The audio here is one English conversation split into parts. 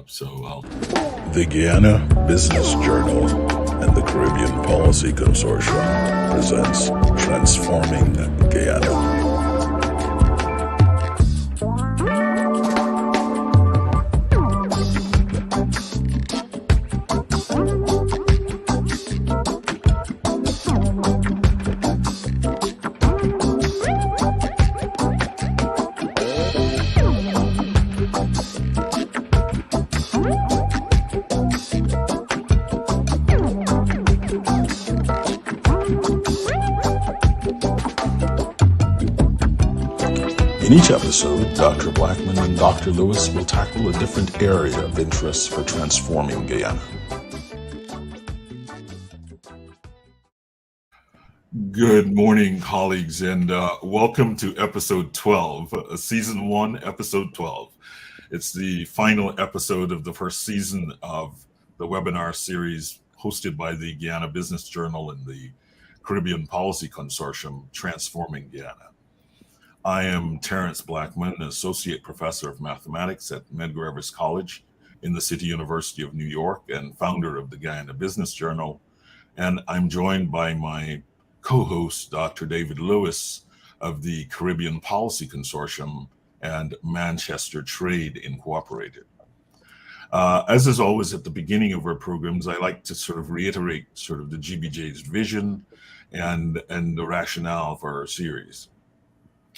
The Guyana Business Journal and the Caribbean Policy Consortium presents Transforming Guyana. In each episode, Dr. Blackman and Dr. Lewis will tackle a different area of interest for transforming Guyana. Good morning, colleagues, and welcome to episode 12, season 1, episode 12. It's the final episode of the first season of the webinar series hosted by the Guyana Business Journal and the Caribbean Policy Consortium, Transforming Guyana. I am Terrence Blackman, an associate professor of mathematics at Medgar Evers College in the City University of New York and founder of the Guyana Business Journal. And I'm joined by my co-host, Dr. David Lewis of the Caribbean Policy Consortium and Manchester Trade Incorporated. As is always at the beginning of our programs, I like to sort of reiterate sort of the GBJ's vision and the rationale for our series.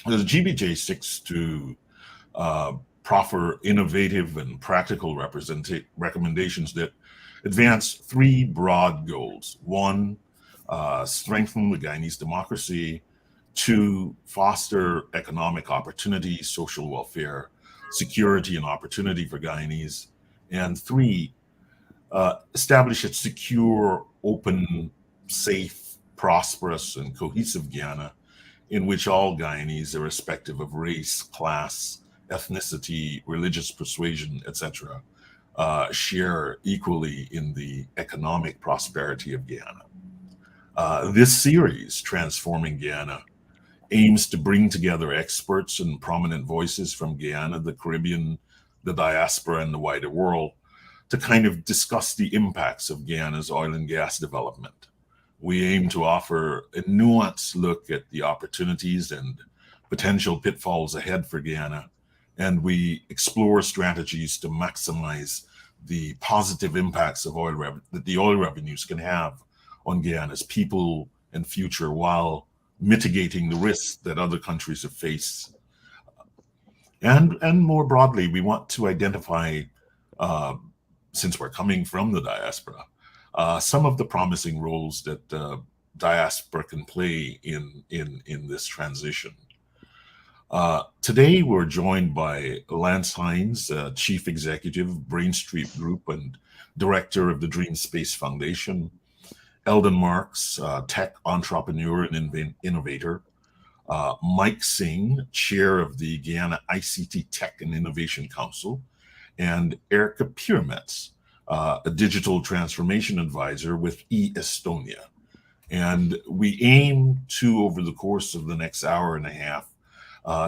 The GBJ seeks to proffer innovative and practical recommendations that advance three broad goals. One, strengthen the Guyanese democracy. Two, foster economic opportunity, social welfare, security and opportunity for Guyanese. And three, establish a secure, open, safe, prosperous, and cohesive Guyana in which all Guyanese, irrespective of race, class, ethnicity, religious persuasion, etc., share equally in the economic prosperity of Guyana. This series, Transforming Guyana, aims to bring together experts and prominent voices from Guyana, the Caribbean, the diaspora, and the wider world to kind of discuss the impacts of Guyana's oil and gas development. We aim to offer a nuanced look at the opportunities and potential pitfalls ahead for Guyana, and we explore strategies to maximize the positive impacts of that the oil revenues can have on Guyana's people and future while mitigating the risks that other countries have faced. And more broadly, we want to identify, since we're coming from the diaspora, some of the promising roles that diaspora can play in this transition. Today, we're joined by Lance Hines, Chief Executive, Brain Street Group, and Director of the Dream Space Foundation, Eldon Marks, Tech Entrepreneur and Innovator, Mike Singh, Chair of the Guyana ICT Tech and Innovation Council, and Erica Piermetz, a digital transformation advisor with eStonia. And we aim to, over the course of the next hour and a half,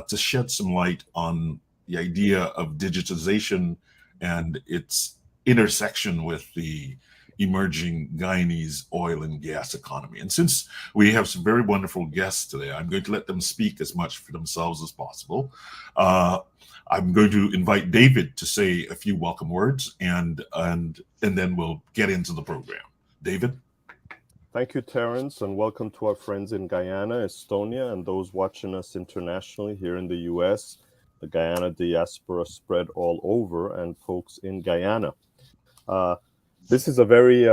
to shed some light on the idea of digitization and its intersection with the emerging Guyanese oil and gas economy. And since we have some very wonderful guests today, I'm going to let them speak as much for themselves as possible. I'm going to invite David to say a few welcome words, and then we'll get into the program. David? Thank you, Terrence, and welcome to our friends in Guyana, Estonia, and those watching us internationally here in the U.S., the Guyana diaspora spread all over, and folks in Guyana. This is a very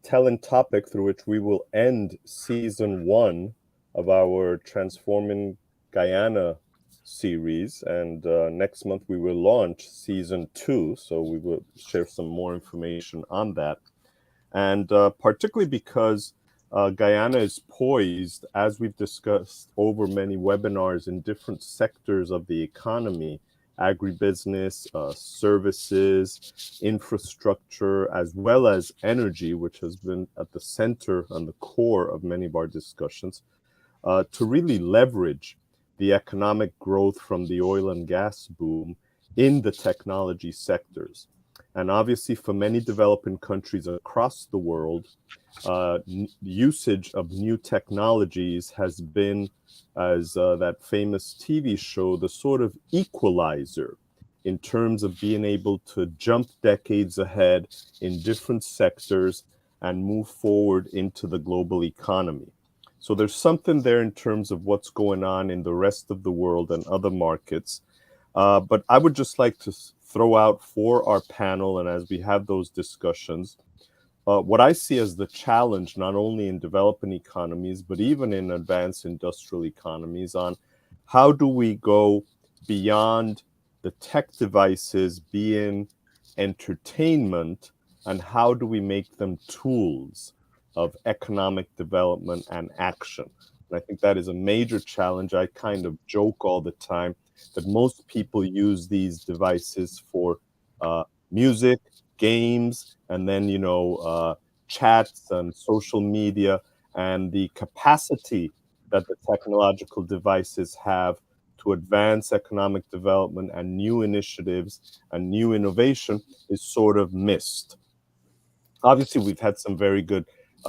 telling topic through which we will end season 1 of our Transforming Guyana series, and next month we will launch season 2, so we will share some more information on that. And particularly because Guyana is poised, as we've discussed over many webinars, in different sectors of the economy, agribusiness, services, infrastructure, as well as energy, which has been at the center and the core of many of our discussions, to really leverage the economic growth from the oil and gas boom in the technology sectors. And obviously, for many developing countries across the world, usage of new technologies has been, as that famous TV show, the sort of equalizer in terms of being able to jump decades ahead in different sectors and move forward into the global economy. So there's something there in terms of what's going on in the rest of the world and other markets. But I would just like to throw out for our panel, and as we have those discussions, what I see as the challenge, not only in developing economies, but even in advanced industrial economies, on how do we go beyond the tech devices being entertainment, and how do we make them tools of economic development and action? And I think that is a major challenge. I kind of joke all the time that most people use these devices for music, games, and then chats and social media, and the capacity that the technological devices have to advance economic development and new initiatives and new innovation is sort of missed. Obviously, we've had some very good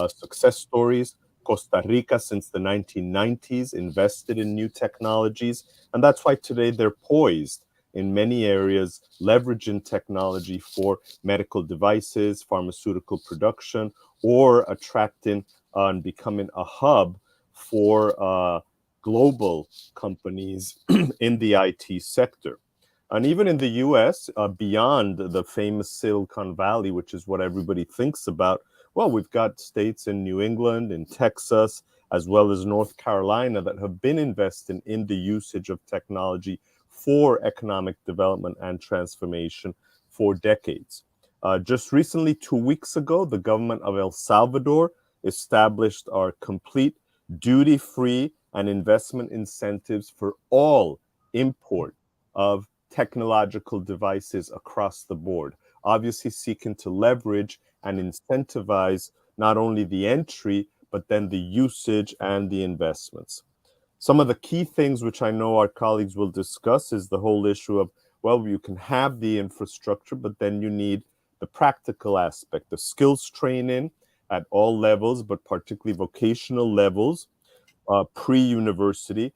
success stories. Costa Rica, since the 1990s, invested in new technologies, and that's why today they're poised in many areas, leveraging technology for medical devices, pharmaceutical production, or attracting and becoming a hub for global companies in the IT sector. And even in the US, beyond the famous Silicon Valley, which is what everybody thinks about, well, we've got states in New England, in Texas, as well as North Carolina that have been investing in the usage of technology for economic development and transformation for decades. Just recently, 2 weeks ago, the government of El Salvador established our complete duty-free and investment incentives for all import of technological devices across the board, obviously seeking to leverage and incentivize not only the entry, but then the usage and the investments. Some of the key things which I know our colleagues will discuss is the whole issue of, well, you can have the infrastructure, but then you need the practical aspect, the skills training at all levels, but particularly vocational levels, pre-university.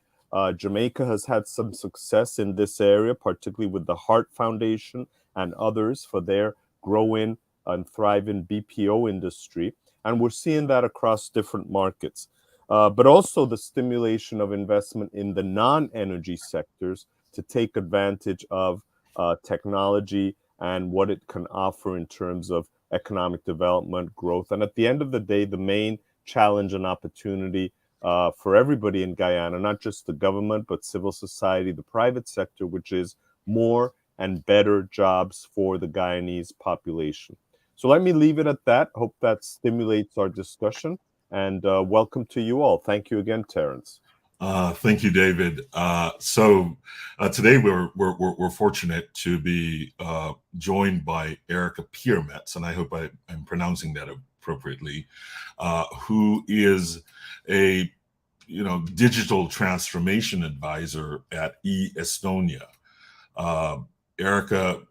Jamaica has had some success in this area, particularly with the Heart Foundation and others for their growing and thriving BPO industry. And we're seeing that across different markets. But also the stimulation of investment in the non-energy sectors to take advantage of technology and what it can offer in terms of economic development, growth. And at the end of the day, the main challenge and opportunity for everybody in Guyana, not just the government, but civil society, the private sector, which is more and better jobs for the Guyanese population. So let me leave it at that. Hope that stimulates our discussion. And welcome to you all. Thank you again, Terence. Thank you, David. So today we're fortunate to be joined by Erica Piermetz, and I hope I'm pronouncing that appropriately, who is a digital transformation advisor at Estonia. Erica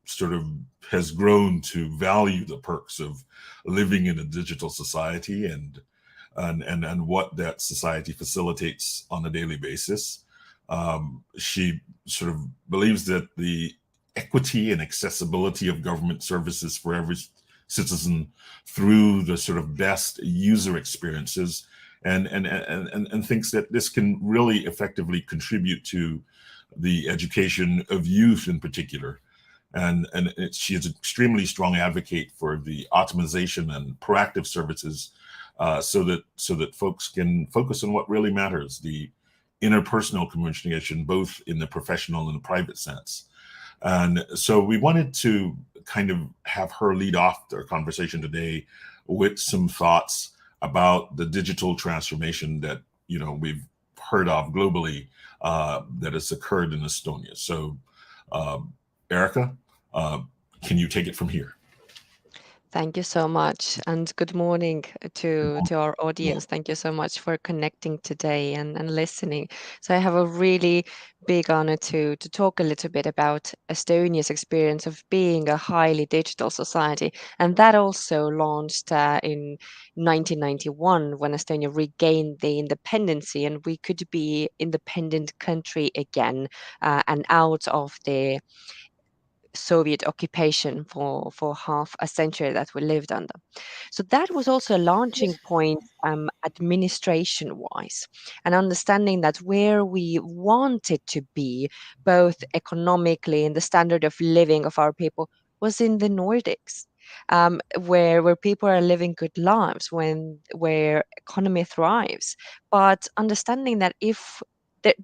sort of has grown to value the perks of living in a digital society and what that society facilitates on a daily basis. She sort of believes that the equity and accessibility of government services for every citizen through the sort of best user experiences, and thinks that this can really effectively contribute to the education of youth in particular. And she is an extremely strong advocate for the optimization and proactive services, so that folks can focus on what really matters, the interpersonal communication, both in the professional and the private sense. And so we wanted to kind of have her lead off our conversation today with some thoughts about the digital transformation that we've heard of globally, that has occurred in Estonia. So, Erica, can you take it from here? Thank you so much, and good morning to our audience. Thank you so much for connecting today and listening. So I have a really big honor to talk a little bit about Estonia's experience of being a highly digital society, and that also launched in 1991 when Estonia regained the independency, and we could be independent country again, and out of the Soviet occupation for half a century that we lived under. So that was also a launching point administration wise, and understanding that where we wanted to be, both economically and the standard of living of our people, was in the Nordics. Where people are living good lives, where economy thrives, but understanding that if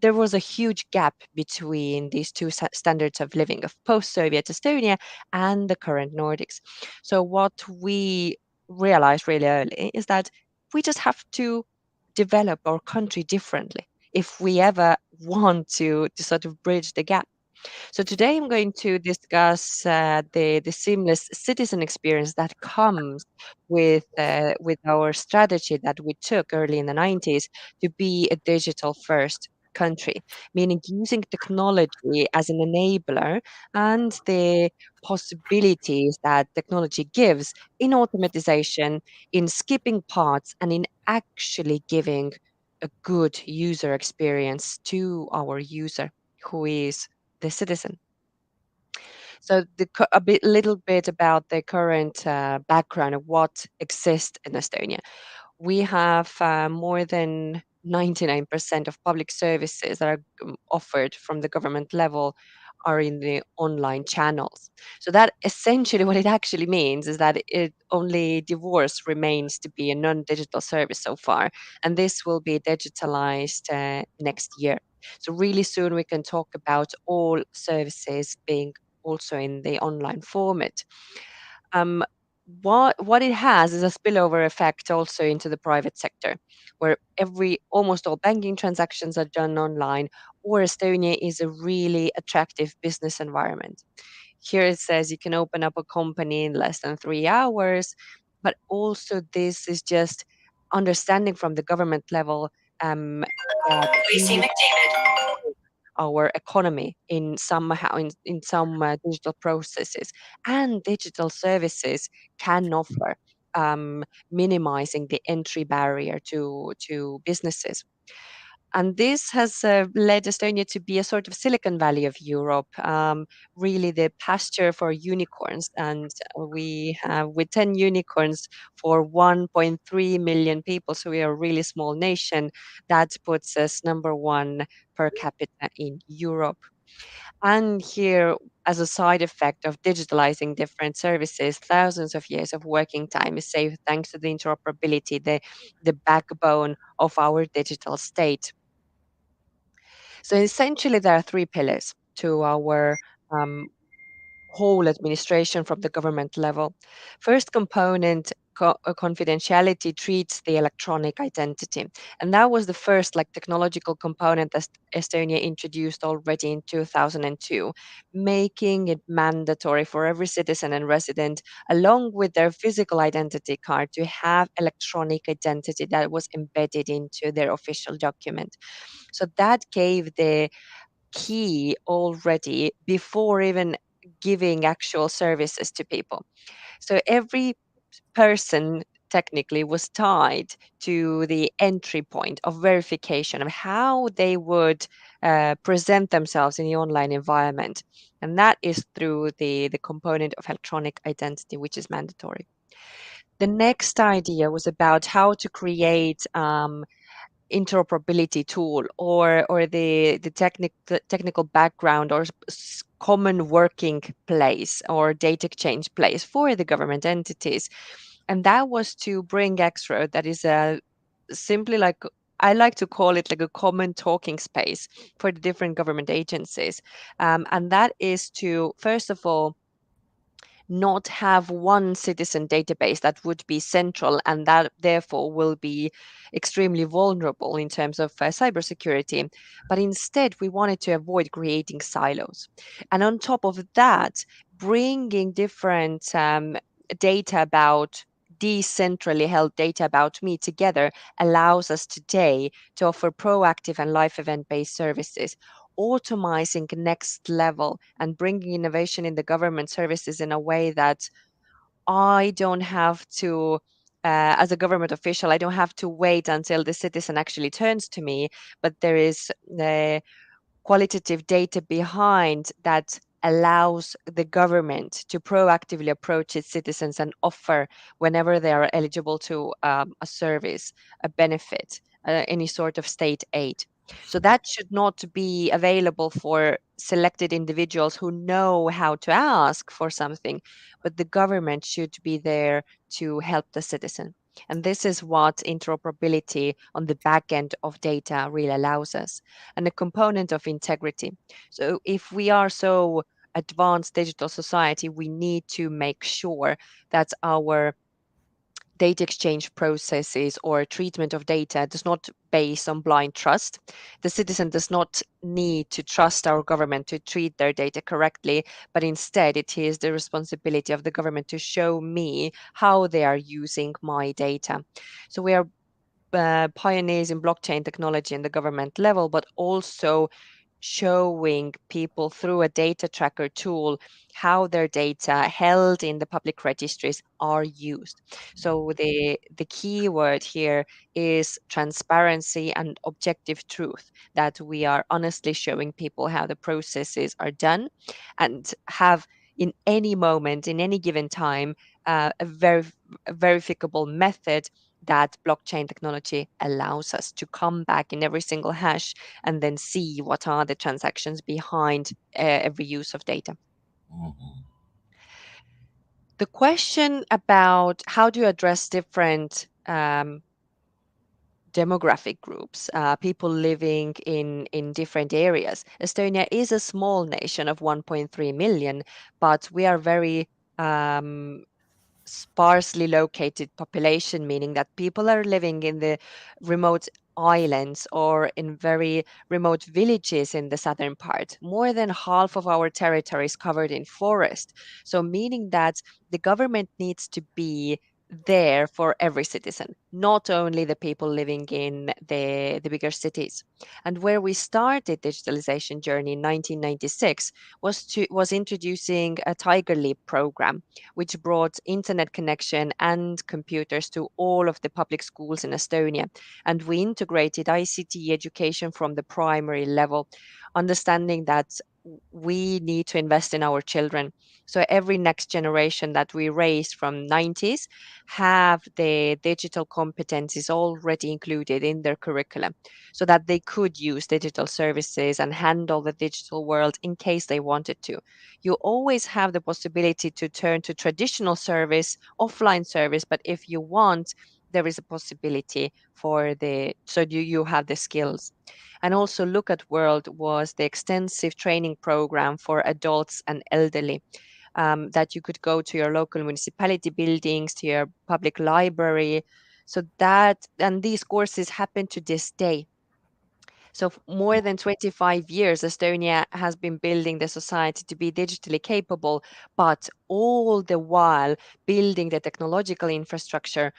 there was a huge gap between these two standards of living of post-Soviet Estonia and the current Nordics. So what we realized really early is that we just have to develop our country differently if we ever want to sort of bridge the gap. So today I'm going to discuss the seamless citizen experience that comes with our strategy that we took early in the 90s to be a digital first country, meaning using technology as an enabler and the possibilities that technology gives in automatization, in skipping parts, and in actually giving a good user experience to our user who is the citizen. So a little bit about the current background of what exists in Estonia. We have more than 99% of public services that are offered from the government level are in the online channels. So that essentially what it actually means is that it only divorce remains to be a non-digital service so far, and this will be digitalized next year. So really soon we can talk about all services being also in the online format. Um, what it has is a spillover effect also into the private sector, where almost all banking transactions are done online, or Estonia is a really attractive business environment. Here it says you can open up a company in less than 3 hours, but also this is just understanding from the government level that we need our economy in somehow in some digital processes, and digital services can offer minimizing the entry barrier to businesses. And this has led Estonia to be a sort of Silicon Valley of Europe, really the pasture for unicorns. And we have with 10 unicorns for 1.3 million people, so we are a really small nation. That puts us number one per capita in Europe. And here, as a side effect of digitalizing different services, thousands of years of working time is saved thanks to the interoperability, the backbone of our digital state. So essentially, there are three pillars to our um, whole administration from the government level. First component, confidentiality, treats the electronic identity. And that was the first like technological component that Estonia introduced already in 2002, making it mandatory for every citizen and resident, along with their physical identity card, to have electronic identity that was embedded into their official document. So that gave the key already before even giving actual services to people. So every person technically was tied to the entry point of verification of how they would present themselves in the online environment. And that is through the component of electronic identity, which is mandatory. The next idea was about how to create interoperability tool or the technical background or common working place or data exchange place for the government entities, and that was to bring extra that is a simply like I like to call it like a common talking space for the different government agencies, and that is to first of all not have one citizen database that would be central and that therefore will be extremely vulnerable in terms of cybersecurity. But instead, we wanted to avoid creating silos. And on top of that, bringing different data about decentrally held data about me together allows us today to offer proactive and life event based services, automizing next level and bringing innovation in the government services in a way that I don't have to, as a government official, I don't have to wait until the citizen actually turns to me, but there is qualitative data behind that allows the government to proactively approach its citizens and offer, whenever they are eligible to a service, a benefit, any sort of state aid. So that should not be available for selected individuals who know how to ask for something, but the government should be there to help the citizen. And this is what interoperability on the back end of data really allows us, and a component of integrity. So if we are so advanced digital society, we need to make sure that our data exchange processes or treatment of data does not base on blind trust. The citizen does not need to trust our government to treat their data correctly, but instead it is the responsibility of the government to show me how they are using my data. So we are pioneers in blockchain technology in the government level, but also showing people through a data tracker tool how their data held in the public registries are used. So the key word here is transparency and objective truth, that we are honestly showing people how the processes are done and have in any moment, in any given time, a verifiable method that blockchain technology allows us to come back in every single hash and then see what are the transactions behind every use of data. Mhm. The question about how do you address different demographic groups, people living in different areas. Estonia is a small nation of 1.3 million, but we are very sparsely located population, meaning that people are living in the remote islands or in very remote villages in the southern part. More than half of our territory is covered in forest. So, meaning that the government needs to be there for every citizen, not only the people living in the bigger cities. And where we started digitalization journey in 1996 was introducing a Tiger Leap program, which brought internet connection and computers to all of the public schools in Estonia. And we integrated ICT education from the primary level, understanding that we need to invest in our children. So every next generation that we raise from 90s have the digital competencies already included in their curriculum so that they could use digital services and handle the digital world in case they wanted to. You always have the possibility to turn to traditional service, offline service, but if you want, there is a possibility for so you have the skills. And also Look at World was the extensive training program for adults and elderly, that you could go to your local municipality buildings, to your public library. So that, and these courses happen to this day. So, more than 25 years, Estonia has been building the society to be digitally capable, but all the while building the technological infrastructure.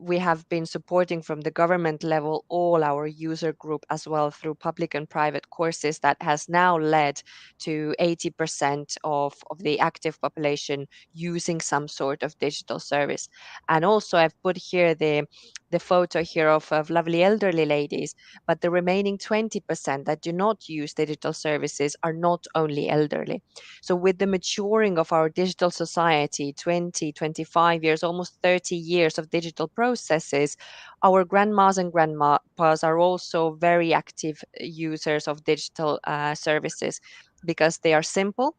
We have been supporting from the government level all our user group as well through public and private courses that has now led to 80% of the active population using some sort of digital service. And also, I've put here the photo here of lovely elderly ladies, but the remaining 20% that do not use digital services are not only elderly. So, with the maturing of our digital society, 20, 25 years, almost 30 years of digital processes, our grandmas and grandpas are also very active users of digital services because they are simple.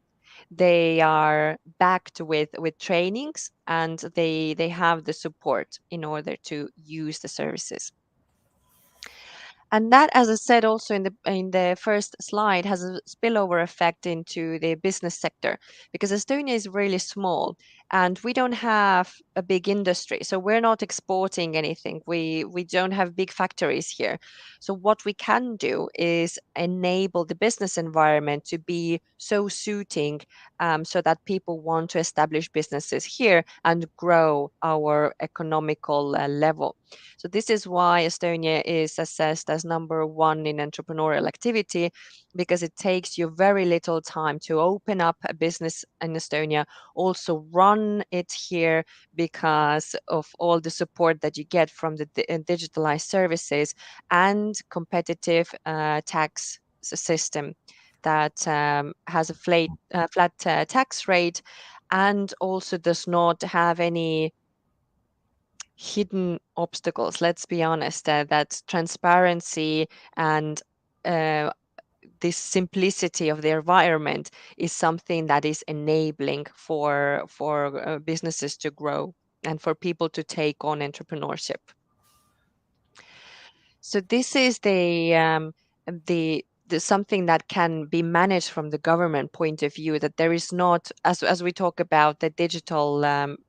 They are backed with trainings, and they have the support in order to use the services. And that, as I said also in the first slide, has a spillover effect into the business sector, because Estonia is really small and we don't have a big industry. So we're not exporting anything. We don't have big factories here. So what we can do is enable the business environment to be so suiting, so that people want to establish businesses here and grow our economical level. So this is why Estonia is assessed as number one in entrepreneurial activity, because it takes you very little time to open up a business in Estonia, also run it here because of all the support that you get from the digitalized services and competitive tax system that has a flat tax rate, and also does not have any hidden obstacles. Let's be honest, that transparency and uh, this simplicity of the environment is something that is enabling for businesses to grow and for people to take on entrepreneurship. So this is the something that can be managed from the government point of view, that there is not, as we talk about the digital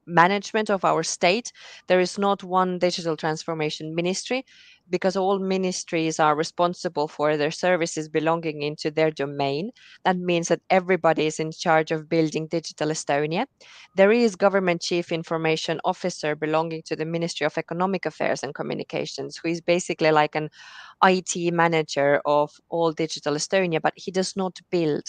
management of our state, there is not one digital transformation ministry, because all ministries are responsible for their services belonging into their domain. That means that everybody is in charge of building Digital Estonia. There is government chief information officer belonging to the Ministry of Economic Affairs and Communications, who is basically like an IT manager of all Digital Estonia, but he does not build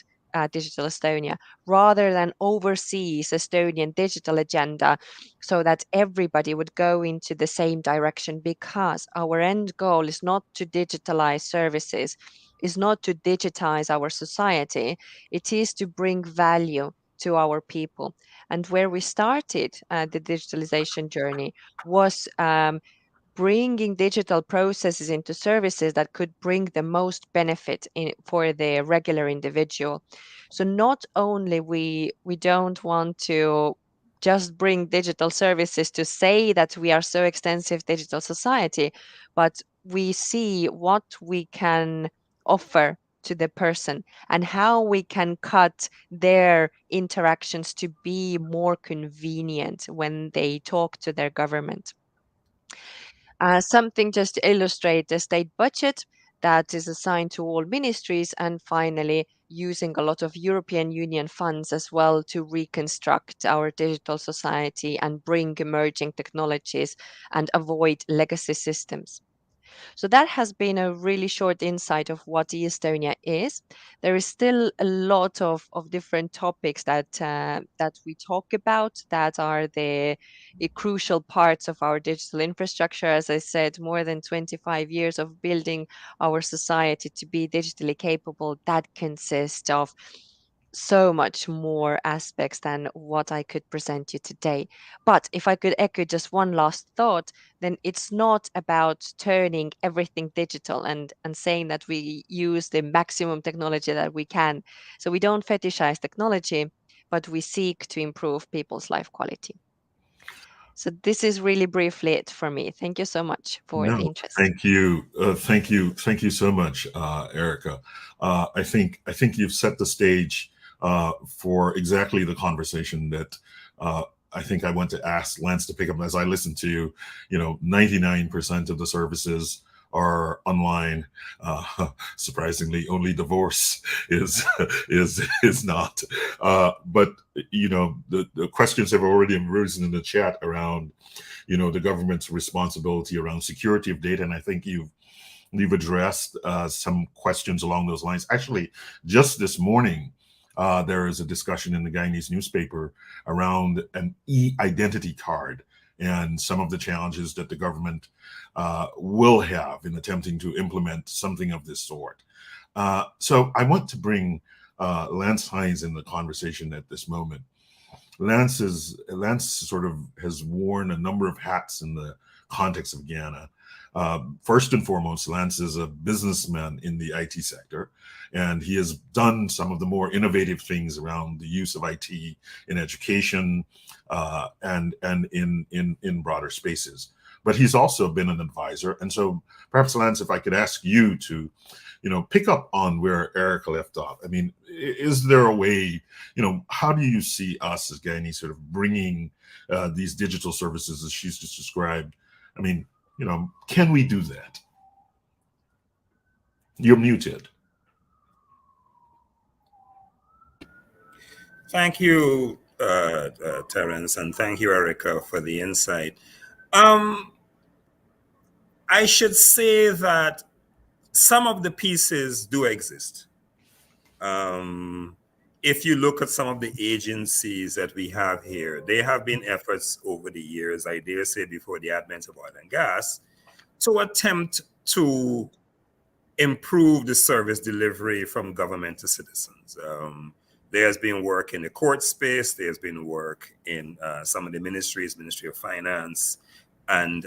Digital Estonia, rather than oversees Estonian digital agenda, so that everybody would go into the same direction, because our end goal is not to digitalize services, is not to digitize our society, it is to bring value to our people. And where we started the digitalization journey was bringing digital processes into services that could bring the most benefit for the regular individual. So not only we don't want to just bring digital services to say that we are so extensive digital society, but we see what we can offer to the person and how we can cut their interactions to be more convenient when they talk to their government. Something just to illustrate the state budget that is assigned to all ministries, and finally using a lot of European Union funds as well to reconstruct our digital society and bring emerging technologies and avoid legacy systems. So that has been a really short insight of what eStonia is. There is still a lot of different topics that we talk about that are the crucial parts of our digital infrastructure. As I said, more than 25 years of building our society to be digitally capable, that consists of so much more aspects than what I could present you today. But if I could echo just one last thought, then it's not about turning everything digital and saying that we use the maximum technology that we can. So we don't fetishize technology, but we seek to improve people's life quality. So this is really briefly it for me. Thank you so much for the No, interest. thank you, thank you so much, Erica. I think you've set the stage for exactly the conversation that uh, I think I want to ask Lance to pick up as I listen to you. 99% of the services are online. Surprisingly, only divorce is is not. But the questions have already arisen in the chat around the government's responsibility around security of data, and I think you've addressed some questions along those lines. Actually, just this morning, there is a discussion in the Guyanese newspaper around an e-identity card and some of the challenges that the government will have in attempting to implement something of this sort. So I want to bring Lance Hines in the conversation at this moment. Lance sort of has worn a number of hats in the context of Guyana. First and foremost, Lance is a businessman in the IT sector, and he has done some of the more innovative things around the use of IT in education and in broader spaces. but he's also been an advisor. And so perhaps, Lance, if I could ask you to, pick up on where Eric left off. I mean, is there a way, how do you see us as Guyanese sort of bringing these digital services as she's just described? I mean, can we do that? You're muted. Thank you, Terence, and thank you, Erica, for the insight. I should say that some of the pieces do exist. If you look at some of the agencies that we have here, there have been efforts over the years, I dare say before the advent of oil and gas, to attempt to improve the service delivery from government to citizens. There's been work in the court space, there's been work in some of the ministries, Ministry of Finance, and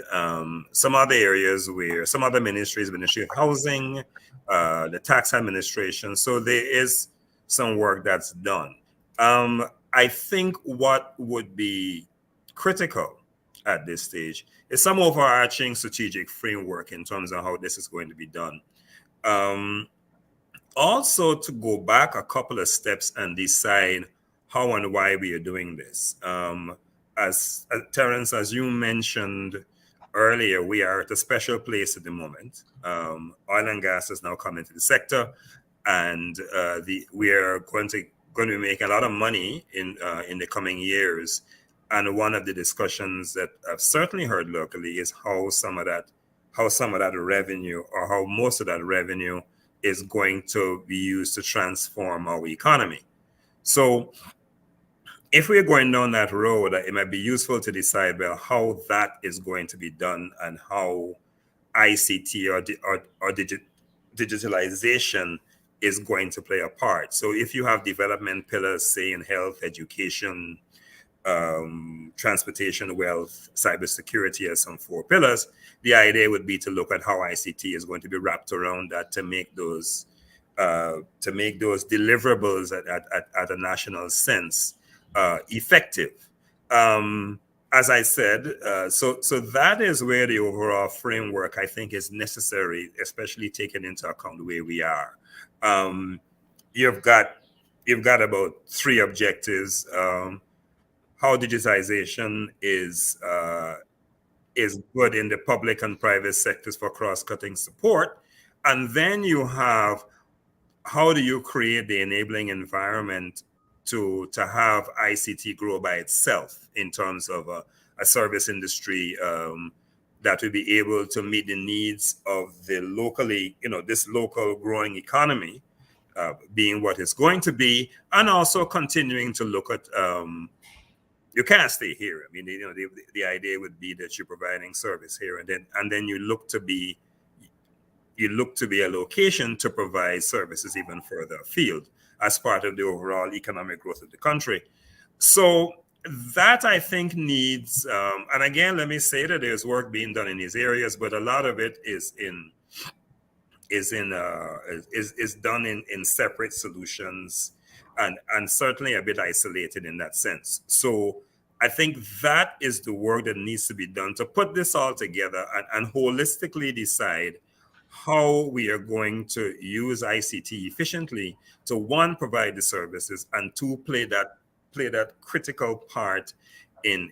some other areas where some other ministries, Ministry of Housing, the tax administration. So there is some work that's done. I think what would be critical at this stage is some overarching strategic framework in terms of how this is going to be done. Also, to go back a couple of steps and decide how and why we are doing this. As Terence, as you mentioned earlier, we are at a special place at the moment. Oil and gas has now come into the sector, and we are going to be making a lot of money in the coming years. And one of the discussions that I've certainly heard locally is how some of that revenue, or how most of that revenue, is going to be used to transform our economy. So if we're going down that road, it might be useful to decide, well, how that is going to be done and how ICT or digitalization is going to play a part. So if you have development pillars, say in health, education, transportation, wealth, cybersecurity as some 4 pillars, the idea would be to look at how ICT is going to be wrapped around that to make those deliverables at a national sense effective. As I said, so that is where the overall framework, I think, is necessary, especially taking into account where we are. You've got about 3 objectives. How digitization is good in the public and private sectors for cross-cutting support. And then you have, how do you create the enabling environment to have ICT grow by itself in terms of a service industry that will be able to meet the needs of the locally, this local growing economy being what it's going to be, and also continuing to look at you can't stay here. I mean, the idea would be that you're providing service here, and then you look to be a location to provide services even further afield as part of the overall economic growth of the country. So that, I think, needs, and again, let me say that there's work being done in these areas, but a lot of it is done in separate solutions, and certainly a bit isolated in that sense. So I think that is the work that needs to be done to put this all together and holistically decide how we are going to use ICT efficiently to, 1, provide the services, and 2, play that critical part in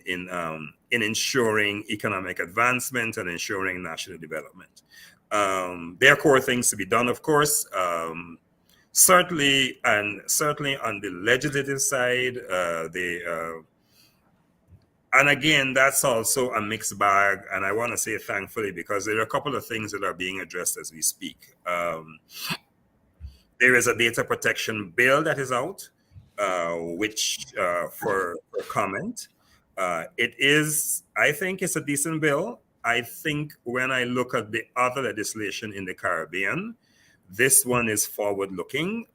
ensuring economic advancement and ensuring national development. There are core things to be done, of course. Certainly on the legislative side, and again, that's also a mixed bag. And I want to say thankfully, because there are a couple of things that are being addressed as we speak. There is a data protection bill that is out, which for comment. I think it's a decent bill. I think when I look at the other legislation in the Caribbean, this one is forward-looking.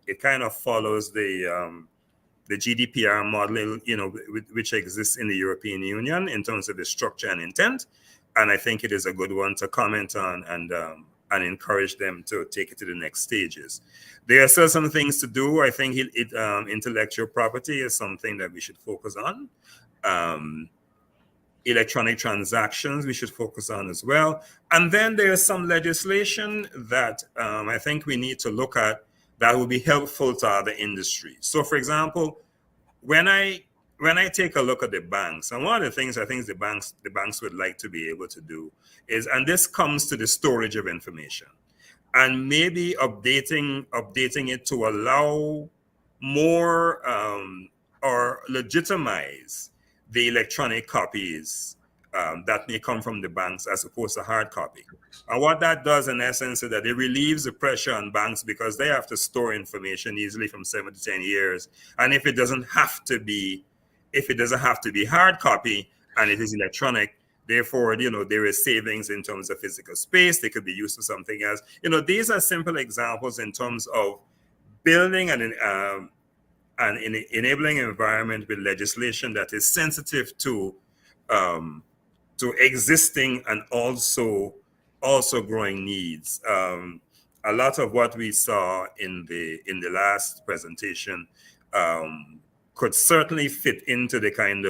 It kind of follows the GDPR model, which exists in the European Union in terms of the structure and intent. And I think it is a good one to comment on and encourage them to take it to the next stages. There are still some things to do. I think intellectual property is something that we should focus on. electronic transactions we should focus on as well. And then there's some legislation that I think we need to look at that will be helpful to other industries. So, for example, when I take a look at the banks, and one of the things I think the banks would like to be able to do is, and this comes to the storage of information, and maybe updating it to allow more or legitimize the electronic copies that may come from the banks as opposed to hard copy. And what that does in essence is that it relieves the pressure on banks because they have to store information easily from 7 to 10 years. And if it doesn't have to be hard copy and it is electronic, therefore, there is savings in terms of physical space. They could be used for something else. These are simple examples in terms of building an enabling environment with legislation that is sensitive to existing and also growing needs. A lot of what we saw in the last presentation could certainly fit into the kind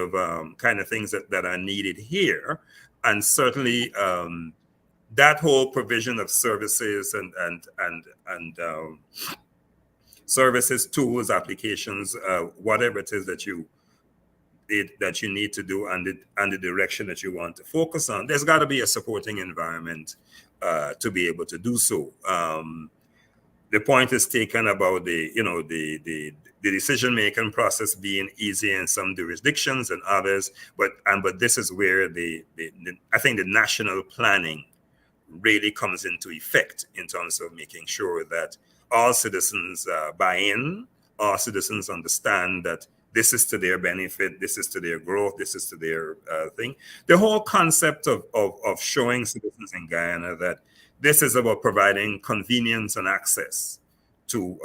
of things that are needed here, and certainly that whole provision of services and services, tools, applications, whatever it is that you need to do, and the direction that you want to focus on, there's got to be a supporting environment to be able to do so. The point is taken about the decision-making process being easy in some jurisdictions and others, but this is where I think the national planning really comes into effect in terms of making sure that all citizens buy in, all citizens understand that this is to their benefit, this is to their growth, this is to their thing. The whole concept of showing citizens in Guyana that this is about providing convenience and access to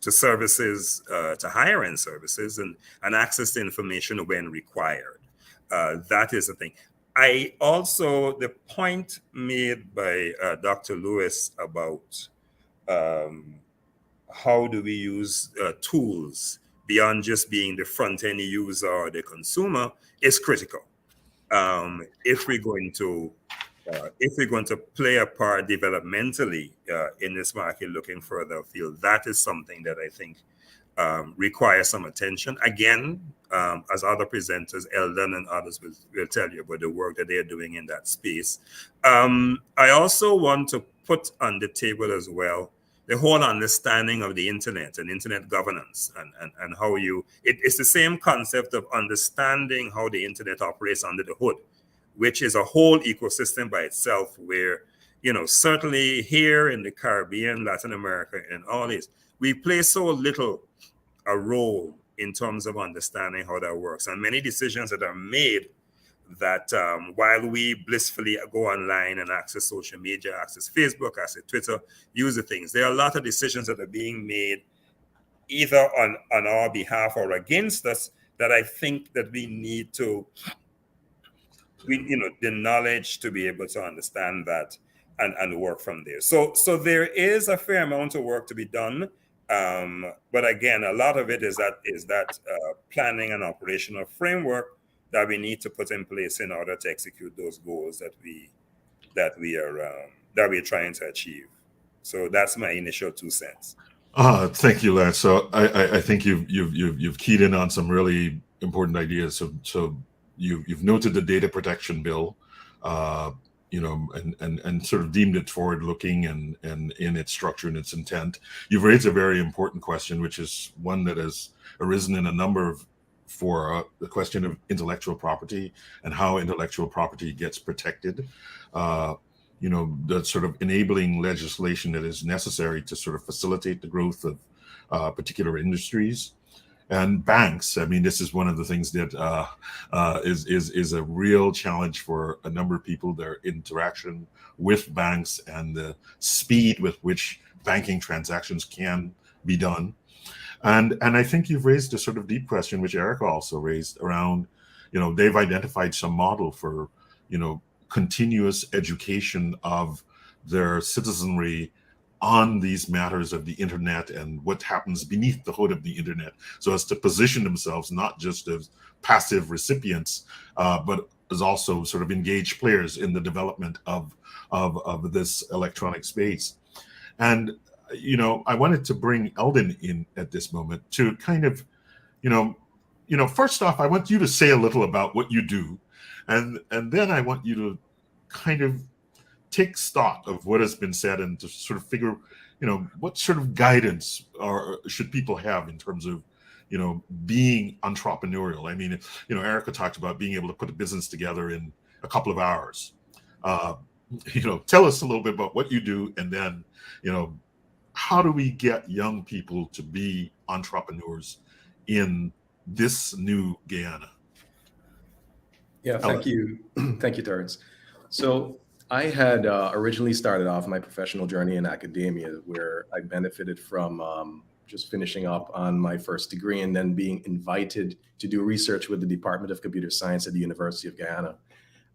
services, to higher end services, and access to information when required. That is the thing. The point made by Dr. Lewis about how do we use tools beyond just being the front-end user or the consumer is critical. If we're going to play a part developmentally in this market, looking further afield, that is something that I think requires some attention. Again, as other presenters, Eldon and others will tell you about the work that they're doing in that space. I also want to put on the table as well the whole understanding of the internet and internet governance, and how it's the same concept of understanding how the internet operates under the hood, which is a whole ecosystem by itself, where, certainly here in the Caribbean, Latin America, and all this, we play so little a role in terms of understanding how that works. And many decisions that are made that while we blissfully go online and access social media, access Facebook, access Twitter, use the things, there are a lot of decisions that are being made either on our behalf or against us that I think that we need to, the knowledge to be able to understand that and work from there. So there is a fair amount of work to be done. But again, a lot of it is that planning and operational framework that we need to put in place in order to execute those goals that we're trying to achieve. So that's my initial 2 cents. Thank you, Lance. So I think you've keyed in on some really important ideas. So you've noted the data protection bill, and sort of deemed it forward-looking and in its structure and its intent. You've raised a very important question, which is one that has arisen in a number of for the question of intellectual property and how intellectual property gets protected. The sort of enabling legislation that is necessary to sort of facilitate the growth of particular industries. And banks, I mean, this is one of the things that is a real challenge for a number of people, their interaction with banks and the speed with which banking transactions can be done. And I think you've raised a sort of deep question, which Erica also raised around, they've identified some model for, continuous education of their citizenry on these matters of the internet and what happens beneath the hood of the internet, so as to position themselves not just as passive recipients, but as also sort of engaged players in the development of this electronic space. And I wanted to bring Eldon in at this moment to kind of, first off, I want you to say a little about what you do, and then I want you to kind of take stock of what has been said and to sort of figure, what sort of guidance should people have in terms of, being entrepreneurial. I mean, Erica talked about being able to put a business together in a couple of hours. Tell us a little bit about what you do, and then, how do we get young people to be entrepreneurs in this new Guyana? Yeah, thank you. Thank you, Terrence. So I had originally started off my professional journey in academia, where I benefited from just finishing up on my first degree and then being invited to do research with the Department of Computer Science at the University of Guyana.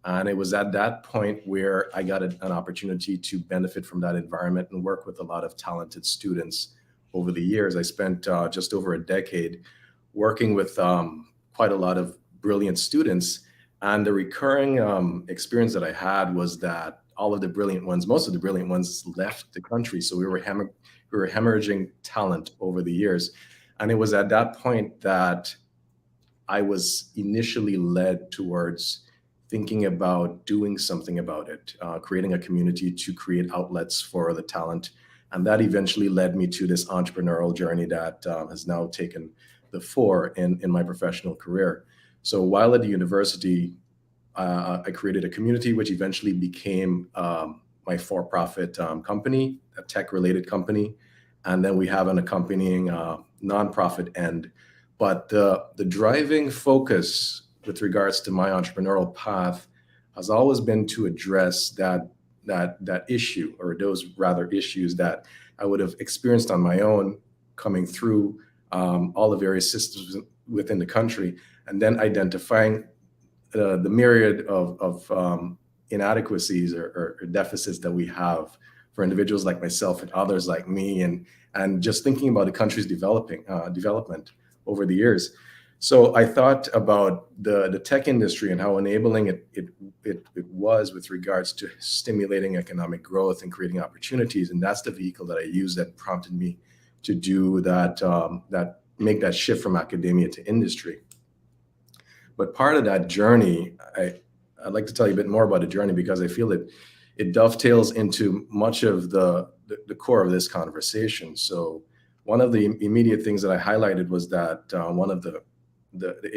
And it was at that point where I got an opportunity to benefit from that environment and work with a lot of talented students over the years. I spent just over a decade working with quite a lot of brilliant students. And the recurring experience that I had was that all of the brilliant ones, most of the brilliant ones, left the country. So we were hemorrhaging talent over the years. And it was at that point that I was initially led towards thinking about doing something about it, creating a community to create outlets for the talent. And that eventually led me to this entrepreneurial journey that has now taken the fore in my professional career. So while at the university, I created a community which eventually became my for-profit company, a tech-related company. And then we have an accompanying nonprofit end. But the driving focus with regards to my entrepreneurial path has always been to address that issue, or those rather issues that I would have experienced on my own coming through all the various systems within the country, and then identifying the myriad of inadequacies or deficits that we have for individuals like myself and others like me, and just thinking about the country's development over the years. So I thought about the tech industry and how enabling it was with regards to stimulating economic growth and creating opportunities. And that's the vehicle that I used that prompted me to do that, make that shift from academia to industry. But part of that journey, I'd like to tell you a bit more about the journey, because I feel that it dovetails into much of the core of this conversation. So one of the immediate things that I highlighted was that one of the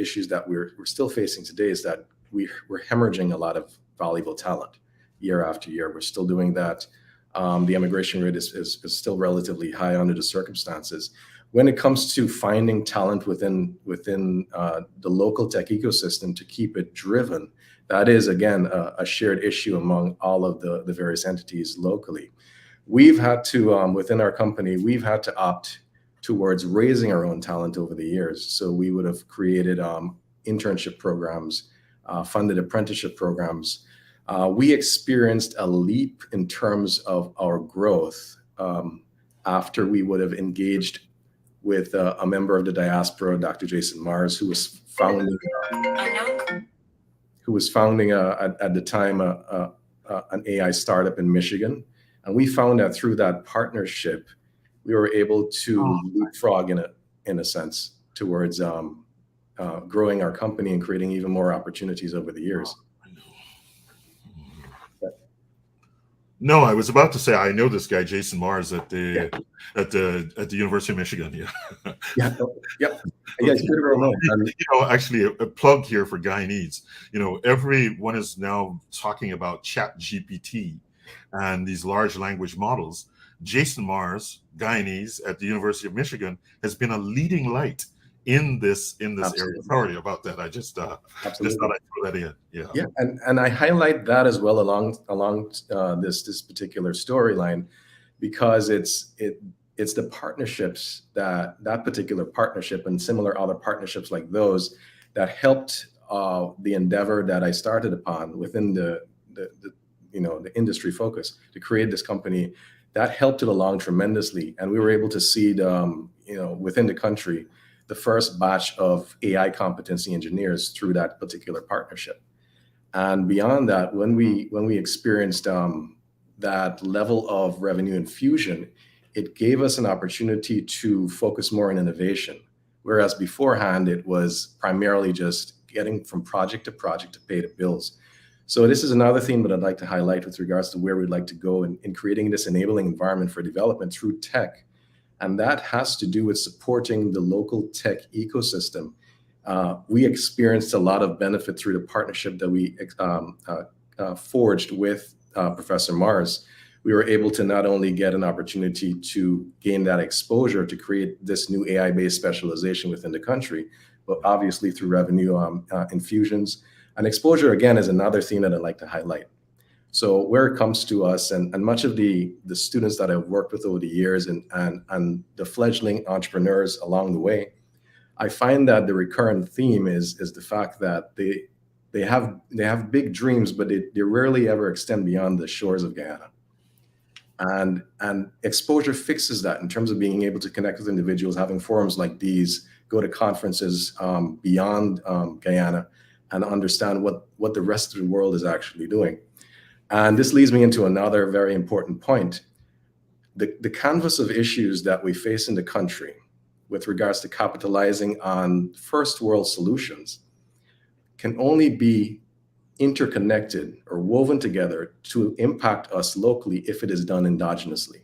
issues that we're still facing today is that we're hemorrhaging a lot of valuable talent year after year. We're still doing that. The immigration rate is still relatively high under the circumstances. When it comes to finding talent within the local tech ecosystem to keep it driven, that is, again, a shared issue among all of the various entities locally. We've had to, within our company, we've had to opt towards raising our own talent over the years. So we would have created internship programs, funded apprenticeship programs. We experienced a leap in terms of our growth after we would have engaged with a member of the diaspora, Dr. Jason Mars, who was founding at the time an AI startup in Michigan. And we found that through that partnership, we were able to leapfrog in a sense towards growing our company and creating even more opportunities over the years. No, I was about to say I know this guy Jason Mars at the University of Michigan. Yeah. Yeah. Yep. Yeah, it's pretty well known. Actually, a plug here for Guyanese. Everyone is now talking about Chat GPT and these large language models. Jason Mars, Guyanese at the University of Michigan, has been a leading light in this area. Sorry about that. I just thought I'd throw that in. Yeah. And I highlight that as well along this particular storyline, because it's the partnerships that particular partnership and similar other partnerships like those that helped the endeavor that I started upon within the industry focus to create this company that helped it along tremendously. And we were able to seed, within the country, the first batch of AI competency engineers through that particular partnership. And beyond that, when we experienced that level of revenue infusion, it gave us an opportunity to focus more on innovation. Whereas beforehand, it was primarily just getting from project to project to pay the bills. So this is another theme that I'd like to highlight with regards to where we'd like to go in creating this enabling environment for development through tech. And that has to do with supporting the local tech ecosystem. We experienced a lot of benefit through the partnership that we forged with Professor Mars. We were able to not only get an opportunity to gain that exposure to create this new AI-based specialization within the country, but obviously through revenue infusions. And exposure, again, is another theme that I'd like to highlight. So where it comes to us, and much of the students that I've worked with over the years and the fledgling entrepreneurs along the way, I find that the recurrent theme is the fact that they have big dreams, but they rarely ever extend beyond the shores of Guyana. And exposure fixes that in terms of being able to connect with individuals, having forums like these, go to conferences beyond Guyana, and understand what the rest of the world is actually doing. And this leads me into another very important point. The canvas of issues that we face in the country with regards to capitalizing on first world solutions can only be interconnected or woven together to impact us locally if it is done endogenously.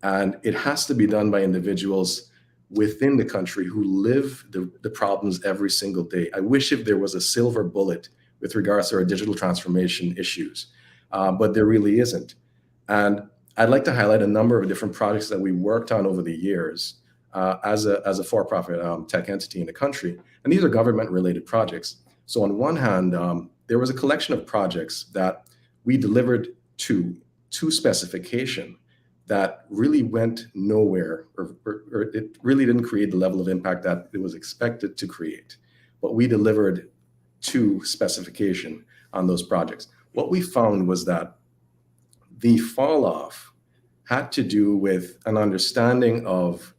And it has to be done by individuals within the country who live the problems every single day. I wish if there was a silver bullet with regards to our digital transformation issues, but there really isn't. And I'd like to highlight a number of different projects that we worked on over the years as a for-profit tech entity in the country. And these are government-related projects. So on one hand, there was a collection of projects that we delivered to specification that really went nowhere, or it really didn't create the level of impact that it was expected to create. But we delivered to specification on those projects. What we found was that the fall off had to do with an understanding of,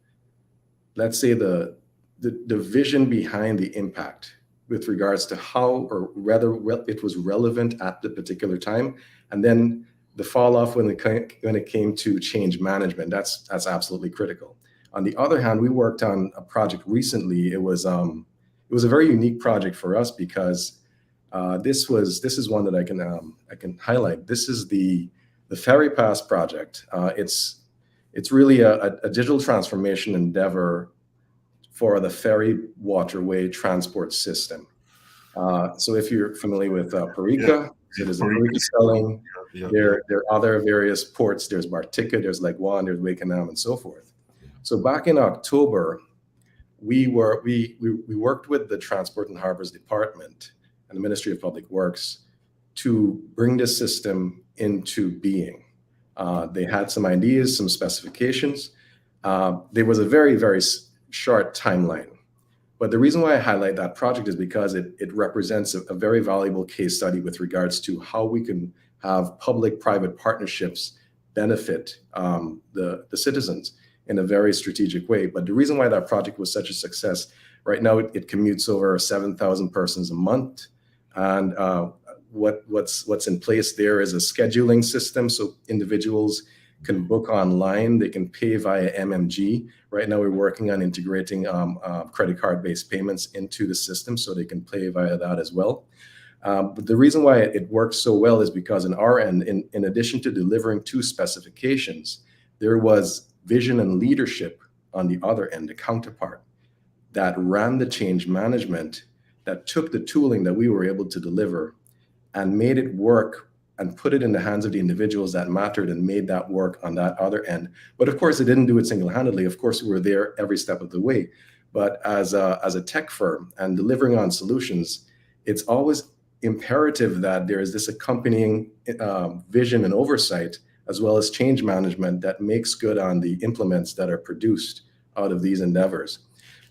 let's say, the vision behind the impact with regards to how or whether it was relevant at the particular time, and then the fall off when it came to change management. That's absolutely critical. On the other hand, we worked on a project recently. It was a very unique project for us because this is one that I can highlight. This is the Ferry Pass project. It's really a digital transformation endeavor for the ferry waterway transport system. So if you're familiar with Parika, so there's a Parika spelling. There are other various ports. There's Bartica, there's Legua, there's Wakenham, and so forth. So back in October, we worked with the Transport and Harbors Department and the Ministry of Public Works to bring this system into being. They had some ideas, some specifications. There was a very, very short timeline. But the reason why I highlight that project is because it represents a very valuable case study with regards to how we can have public-private partnerships benefit the citizens in a very strategic way. But the reason why that project was such a success, right now it commutes over 7,000 persons a month. And what's in place there is a scheduling system, so individuals can book online, they can pay via MMG. Right now we're working on integrating credit card-based payments into the system so they can pay via that as well. But the reason why it works so well is because in our end, in addition to delivering to specifications, there was vision and leadership on the other end, the counterpart, that ran the change management, that took the tooling that we were able to deliver and made it work and put it in the hands of the individuals that mattered and made that work on that other end. But of course, it didn't do it single-handedly. Of course, we were there every step of the way. But as a tech firm and delivering on solutions, it's always imperative that there is this accompanying vision and oversight, as well as change management that makes good on the implements that are produced out of these endeavors.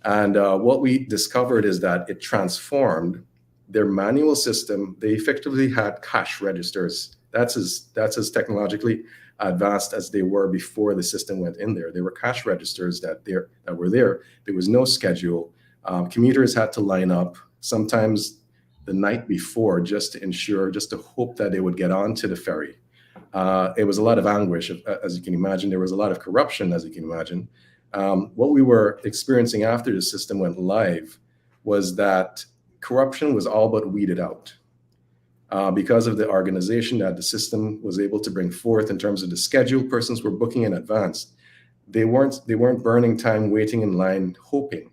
And what we discovered is that it transformed their manual system. They effectively had cash registers. That's as technologically advanced as they were before the system went in there. There were cash registers that were there. There was no schedule. Commuters had to line up sometimes the night before just to hope that they would get onto the ferry. It was a lot of anguish, as you can imagine. There was a lot of corruption, as you can imagine. What we were experiencing after the system went live was that corruption was all but weeded out. Because of the organization that the system was able to bring forth in terms of the schedule, persons were booking in advance. They weren't burning time waiting in line hoping.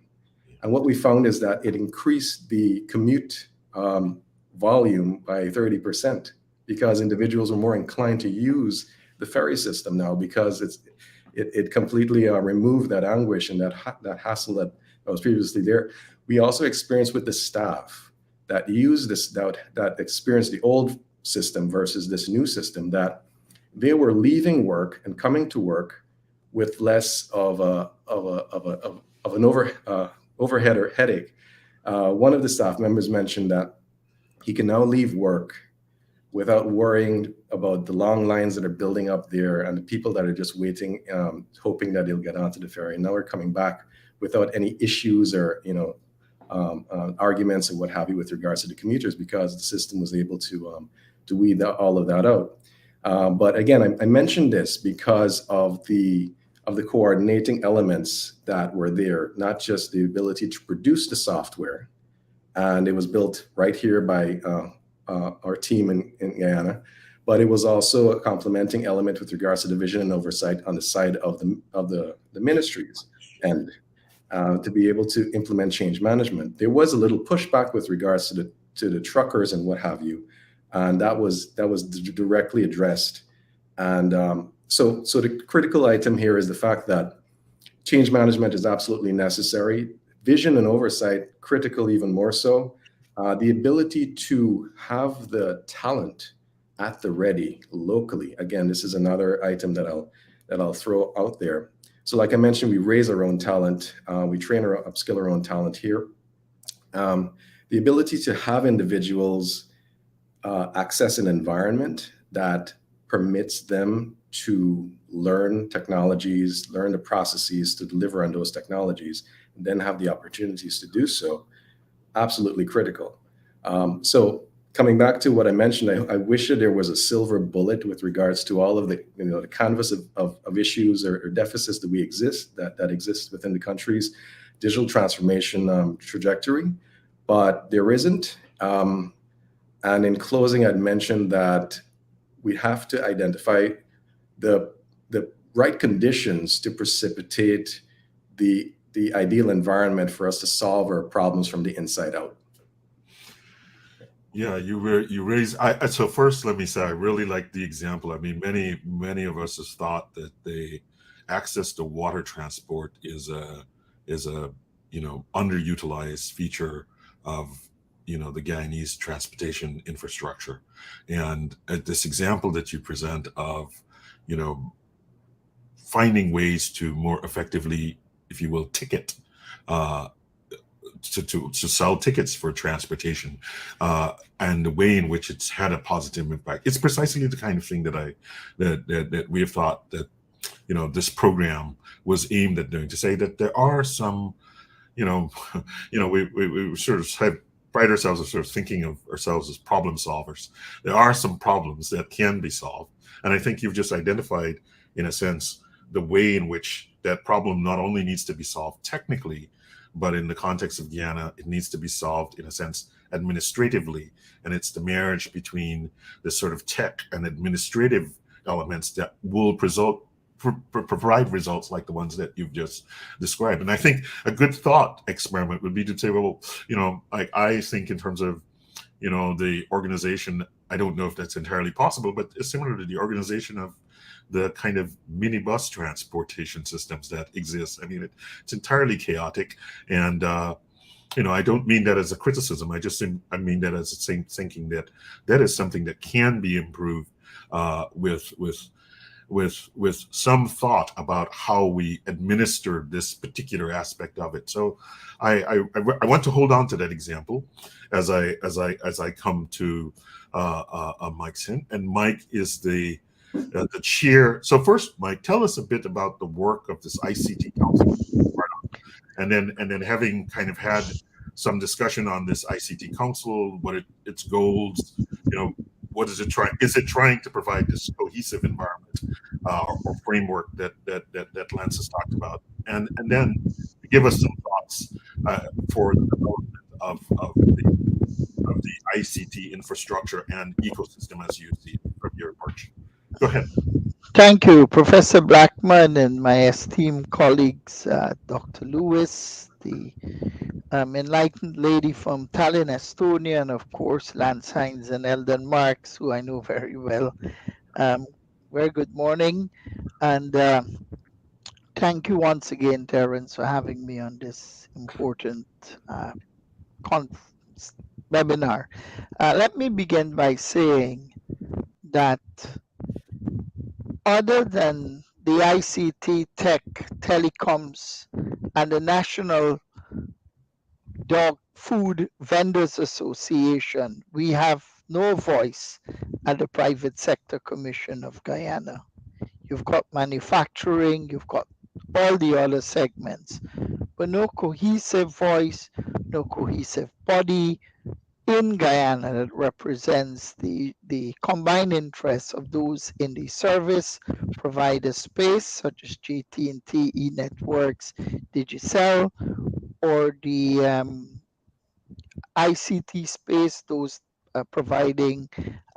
And what we found is that it increased the commute volume by 30% because individuals were more inclined to use the ferry system now because it completely removed that anguish and that hassle that was previously there. We also experienced with the staff that used this, that experienced the old system versus this new system, that they were leaving work and coming to work with less of an overhead or headache. One of the staff members mentioned that he can now leave work without worrying about the long lines that are building up there and the people that are just waiting, hoping that they'll get onto the ferry. And now we're coming back without any issues or arguments and what have you with regards to the commuters because the system was able to weed all of that out. But again, I mentioned this because of the coordinating elements that were there, not just the ability to produce the software, and it was built right here by our team in Guyana, but it was also a complementing element with regards to the vision and oversight on the side of the ministries and to be able to implement change management. There was a little pushback with regards to the truckers and what have you, and that was directly addressed. And so the critical item here is the fact that change management is absolutely necessary. Vision and oversight, critical even more so. The ability to have the talent at the ready locally. Again, this is another item that I'll throw out there. So like I mentioned, we raise our own talent. We train or upskill our own talent here. The ability to have individuals access an environment that permits them to learn technologies, learn the processes to deliver on those technologies, and then have the opportunities to do so, absolutely critical. So coming back to what I mentioned, I wish that there was a silver bullet with regards to all of the canvas of issues or deficits that exist within the country's digital transformation trajectory, but there isn't. And in closing, I'd mentioned that we have to identify the right conditions to precipitate the ideal environment for us to solve our problems from the inside out. Yeah, you raised. So first, let me say I really like the example. I mean, many of us have thought that the access to water transport is a underutilized feature of the Guyanese transportation infrastructure, and this example that you present of finding ways to more effectively, if you will, ticket. To sell tickets for transportation, and the way in which it's had a positive impact. It's precisely the kind of thing that we have thought that this program was aimed at doing. To say that there are some, we sort of pride ourselves as sort of thinking of ourselves as problem solvers. There are some problems that can be solved, and I think you've just identified, in a sense, the way in which that problem not only needs to be solved technically, but in the context of Guyana, it needs to be solved, in a sense, administratively. And it's the marriage between the sort of tech and administrative elements that will provide results like the ones that you've just described. And I think a good thought experiment would be to say, well, I think in terms of, the organization, I don't know if that's entirely possible, but it's similar to the organization of the kind of minibus transportation systems that exist. I mean, it's entirely chaotic, and I don't mean that as a criticism. I mean that as thinking that is something that can be improved with some thought about how we administer this particular aspect of it. So I want to hold on to that example as I come to Mike's hint, and Mike is the the chair. So first, Mike, tell us a bit about the work of this ICT Council, and then having kind of had some discussion on this ICT Council, what its goals, what is it trying? Is it trying to provide this cohesive environment or framework that Lance has talked about, and then give us some thoughts for the development of the ICT infrastructure and ecosystem as you see it from your approach. Go ahead. Thank you, Professor Blackman and my esteemed colleagues, Dr. Lewis, the enlightened lady from Tallinn, Estonia, and of course, Lance Hines and Eldon Marks, who I know very well. Very good morning, and thank you once again, Terence, for having me on this important webinar. Let me begin by saying that other than the ICT, tech, telecoms, and the National Dog Food Vendors Association, we have no voice at the Private Sector Commission of Guyana. You've got manufacturing, you've got all the other segments, but no cohesive voice, no cohesive body in Guyana that represents the combined interests of those in the service provider space, such as JT&T, eNetworks, Digicel, or the ICT space, those providing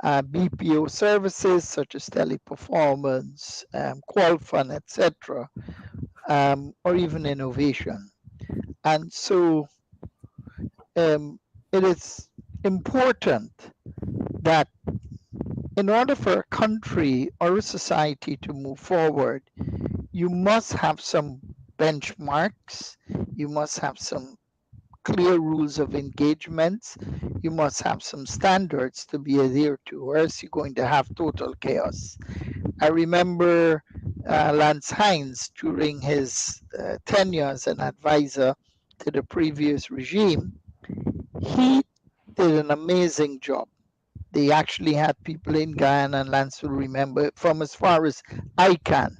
BPO services such as Teleperformance, Qualfund, etc., or even innovation. And so it is important that in order for a country or a society to move forward, you must have some benchmarks, you must have some clear rules of engagement, you must have some standards to be adhered to, or else you're going to have total chaos. I remember Lance Hines during his tenure as an advisor to the previous regime. He did an amazing job. They actually had people in Guyana, and Lance will remember, from as far as ICANN,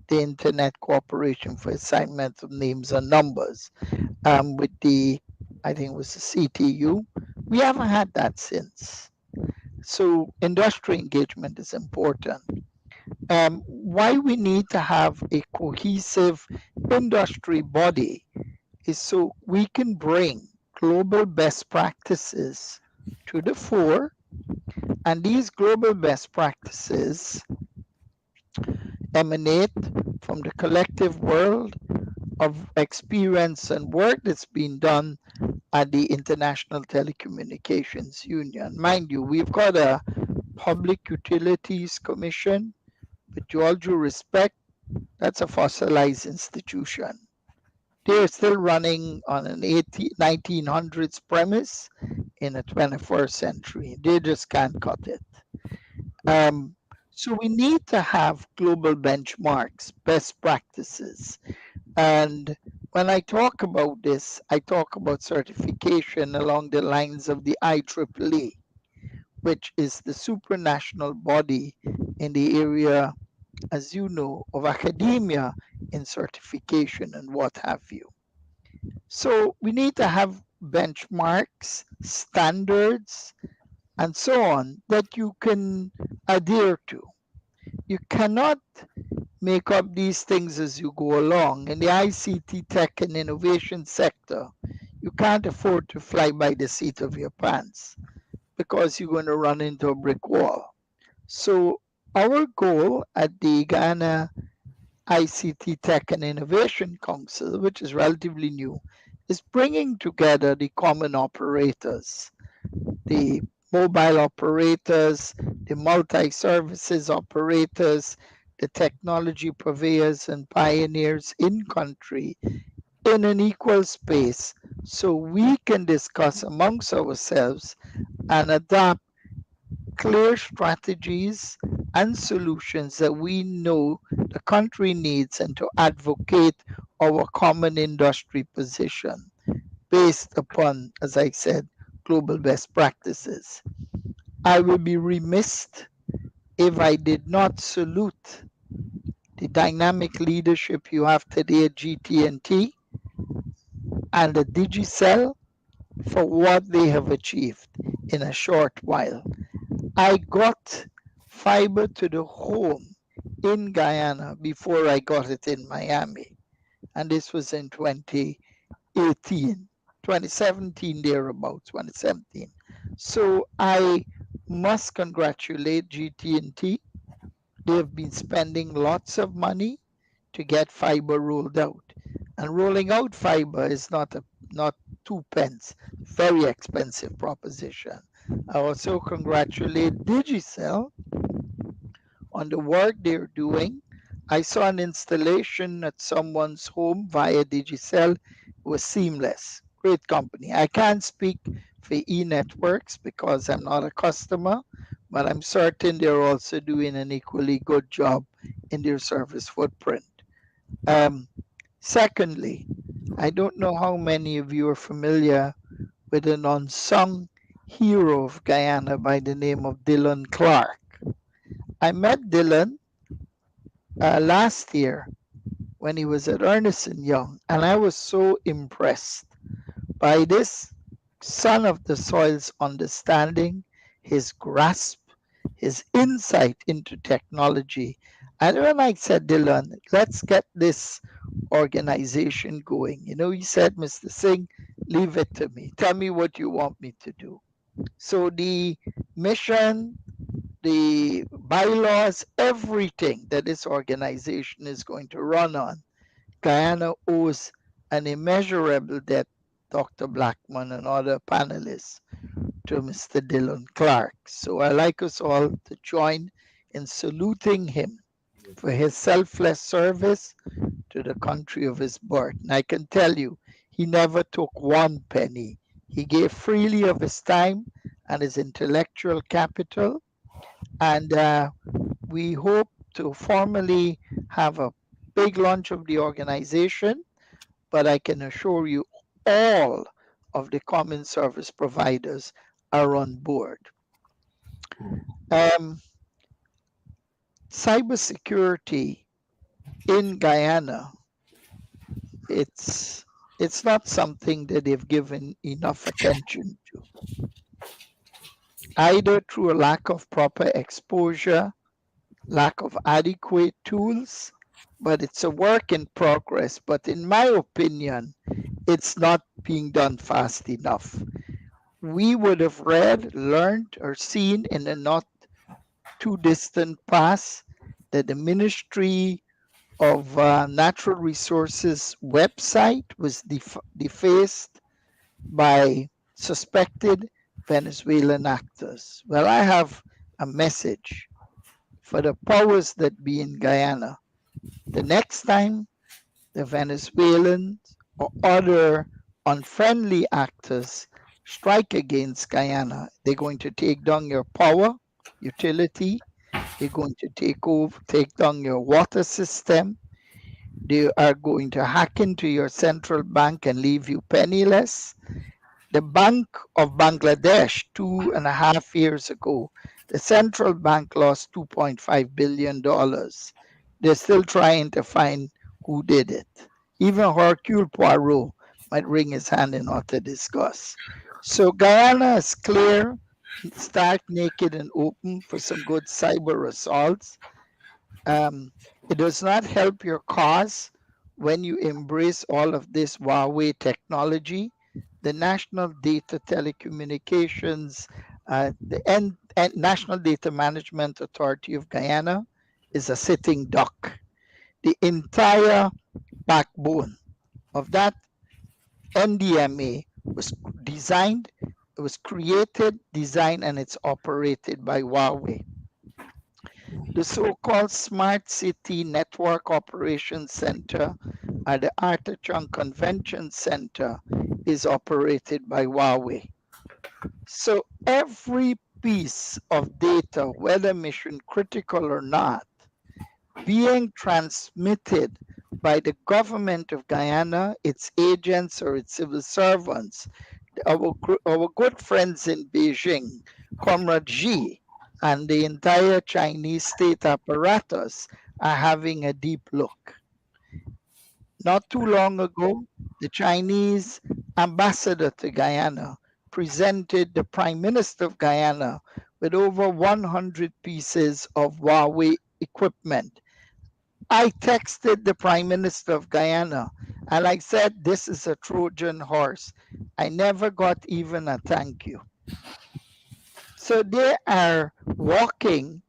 the Internet Corporation for Assignment of Names and Numbers, with the, I think it was the CTU. We haven't had that since. So industry engagement is important. Why we need to have a cohesive industry body is so we can bring global best practices to the fore, and these global best practices emanate from the collective world of experience and work that's been done at the International Telecommunications Union. Mind you, we've got a Public Utilities Commission, but to all due respect, that's a fossilized institution. They're still running on an 1900s premise in a 21st century. They just can't cut it. So we need to have global benchmarks, best practices. And when I talk about this, I talk about certification along the lines of the IEEE, which is the supranational body in the area, as you know, of academia in certification and what have you. So we need to have benchmarks, standards, and so on that you can adhere to. You cannot make up these things as you go along. In the ICT tech and innovation sector, you can't afford to fly by the seat of your pants because you're going to run into a brick wall. So our goal at the Guyana ICT Tech and Innovation Council, which is relatively new, is bringing together the common operators, the mobile operators, the multi-services operators, the technology purveyors and pioneers in country in an equal space so we can discuss amongst ourselves and adapt clear strategies and solutions that we know the country needs and to advocate our common industry position based upon, as I said, global best practices. I will be remiss if I did not salute the dynamic leadership you have today at GT&T and the Digicel for what they have achieved in a short while. I got fiber to the home in Guyana before I got it in Miami, and this was in 2018, 2017, thereabouts, 2017. So I must congratulate GT&T. They have been spending lots of money to get fiber rolled out. And rolling out fiber is not 2 pence, very expensive proposition. I also congratulate Digicel on the work they're doing. I saw an installation at someone's home via Digicel. It was seamless. Great company. I can't speak for eNetworks because I'm not a customer, but I'm certain they're also doing an equally good job in their service footprint. Um, Secondly, I don't know how many of you are familiar with an unsung hero of Guyana by the name of Dylan Clark. I met Dylan last year when he was at Ernest and Young, and I was so impressed by this son of the soil's understanding, his grasp, his insight into technology. And when I said, Dylan, let's get this organization going, he said, Mr. Singh, leave it to me. Tell me what you want me to do. So the mission, the bylaws, everything that this organization is going to run on, Guyana owes an immeasurable debt, Dr. Blackman and other panelists, to Mr. Dylan Clark. So I like us all to join in saluting him for his selfless service to the country of his birth. And I can tell you, he never took one penny. He gave freely of his time and his intellectual capital. And we hope to formally have a big launch of the organization, but I can assure you all of the common service providers are on board. Cybersecurity in Guyana, it's not something that they've given enough attention to, either through a lack of proper exposure, lack of adequate tools, but it's a work in progress. But in my opinion, it's not being done fast enough. We would have read, learned, or seen in the not too distant past that the Ministry of Natural Resources website was defaced by suspected Venezuelan actors. Well, I have a message for the powers that be in Guyana. The next time the Venezuelans or other unfriendly actors strike against Guyana, they're going to take down your power utility, they're going to take down your water system, they are going to hack into your central bank and leave you penniless. The Bank of Bangladesh, 2.5 years ago, the central bank lost $2.5 billion. They're still trying to find who did it. Even Hercule Poirot might wring his hand in order to discuss. So Guyana is clear, stark, naked, and open for some good cyber assaults. It does not help your cause when you embrace all of this Huawei technology. The National Data Telecommunications, the National Data Management Authority of Guyana is a sitting duck. The entire backbone of that NDMA was designed, it was created, designed, and it's operated by Huawei. The so-called Smart City Network Operations Center at the Artachon Convention Center is operated by Huawei. So every piece of data, whether mission critical or not, being transmitted by the government of Guyana, its agents or its civil servants, our good friends in Beijing, Comrade Xi, and the entire Chinese state apparatus are having a deep look. Not too long ago, the Chinese ambassador to Guyana presented the Prime Minister of Guyana with over 100 pieces of Huawei equipment. I texted the Prime Minister of Guyana and I said, this is a Trojan horse. I never got even a thank you. So they are walking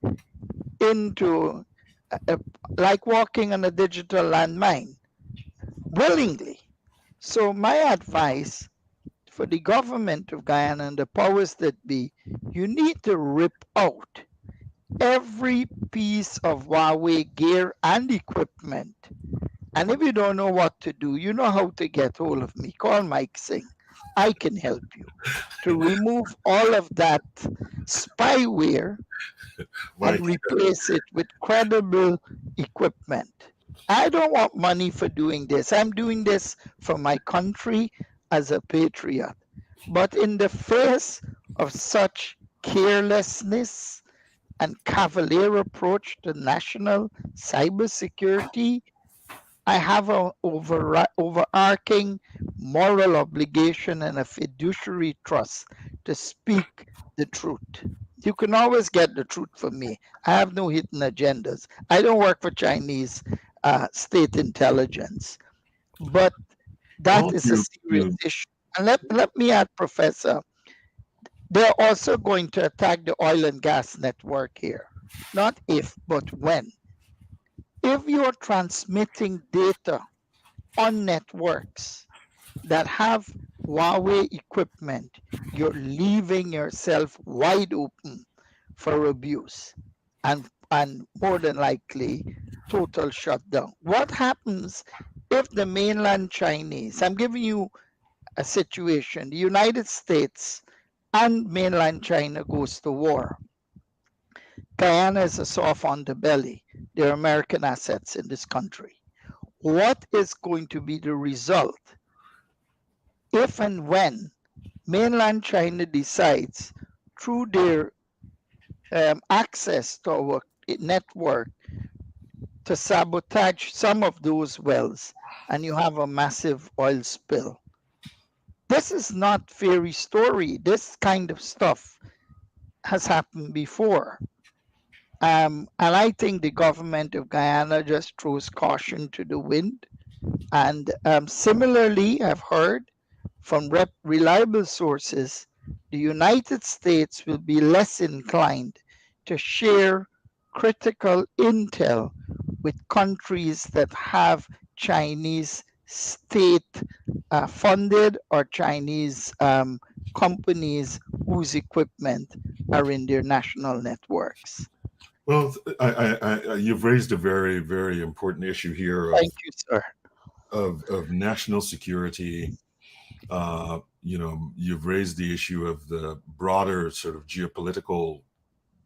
into, like walking on a digital landmine willingly. So my advice for the government of Guyana and the powers that be, you need to rip out every piece of Huawei gear and equipment. And if you don't know what to do, you know how to get hold of me. Call Mike Singh. I can help you to remove all of that spyware and replace it with credible equipment. I don't want money for doing this. I'm doing this for my country as a patriot. But in the face of such carelessness and cavalier approach to national cybersecurity, I have an overarching moral obligation and a fiduciary trust to speak the truth. You can always get the truth from me. I have no hidden agendas. I don't work for Chinese state intelligence. But that is a serious issue. And let me add, Professor, they're also going to attack the oil and gas network here. Not if, but when. If you're transmitting data on networks that have Huawei equipment, you're leaving yourself wide open for abuse and more than likely total shutdown. What happens if the mainland Chinese, I'm giving you a situation, the United States and mainland China goes to war. Guyana is a soft underbelly. There are American assets in this country. What is going to be the result if and when mainland China decides through their access to our network to sabotage some of those wells and you have a massive oil spill? This is not fairy story. This kind of stuff has happened before. And I think the government of Guyana just throws caution to the wind. And similarly, I've heard from reliable sources, the United States will be less inclined to share critical intel with countries that have Chinese state funded or Chinese companies whose equipment are in their national networks. Well, you've raised a very, very important issue here. Thank you, sir. Of national security. You've raised the issue of the broader sort of geopolitical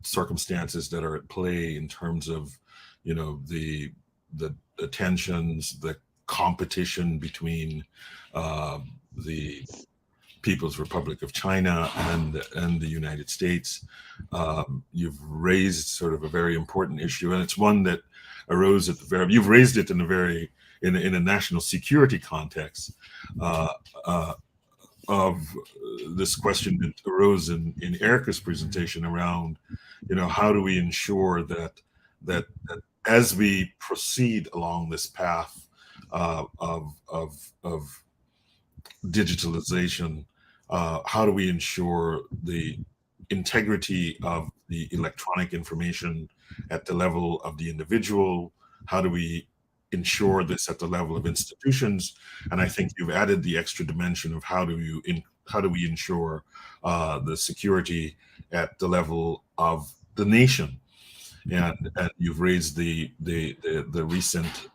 circumstances that are at play in terms of, the tensions, the competition between the People's Republic of China and the United States. You've raised sort of a very important issue, and it's one that arose at you've raised it in a national security context of this question that arose in Erica's presentation around, how do we ensure that as we proceed along this path of digitalization, how do we ensure the integrity of the electronic information at the level of the individual? How do we ensure this at the level of institutions? And I think you've added the extra dimension of how do we ensure the security at the level of the nation? And you've raised the recent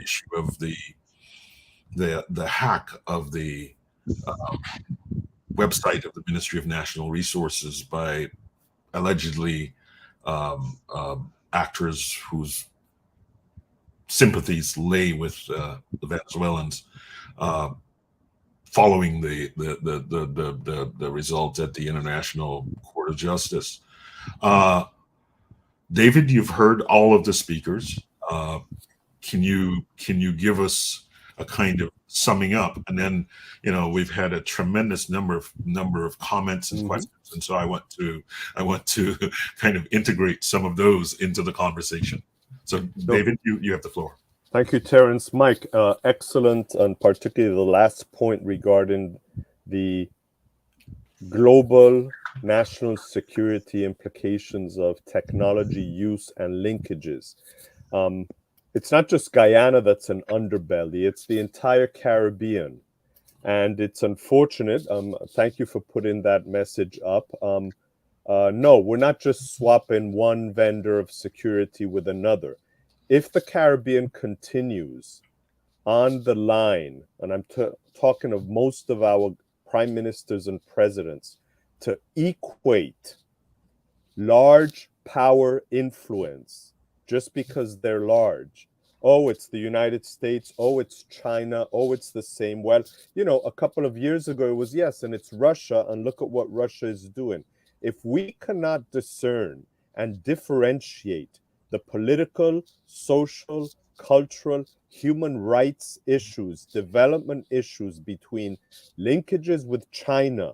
issue of the hack of the website of the Ministry of National Resources by allegedly actors whose sympathies lay with the Venezuelans, following the result at the International Court of Justice. David, you've heard all of the speakers. Can you give us a kind of summing up? And then, we've had a tremendous number of comments and questions, and so I want to kind of integrate some of those into the conversation. So, David, you have the floor. Thank you, Terence. Mike, excellent, and particularly the last point regarding the global national security implications of technology use and linkages. It's not just Guyana that's an underbelly, it's the entire Caribbean. And it's unfortunate. Thank you for putting that message up. No, we're not just swapping one vendor of security with another. If the Caribbean continues on the line, and I'm talking of most of our prime ministers and presidents, to equate large power influence just because they're large. Oh, it's the United States. Oh, it's China. Oh, it's the same. Well, a couple of years ago it was yes, and it's Russia, and look at what Russia is doing. If we cannot discern and differentiate the political, social, cultural, human rights issues, development issues between linkages with China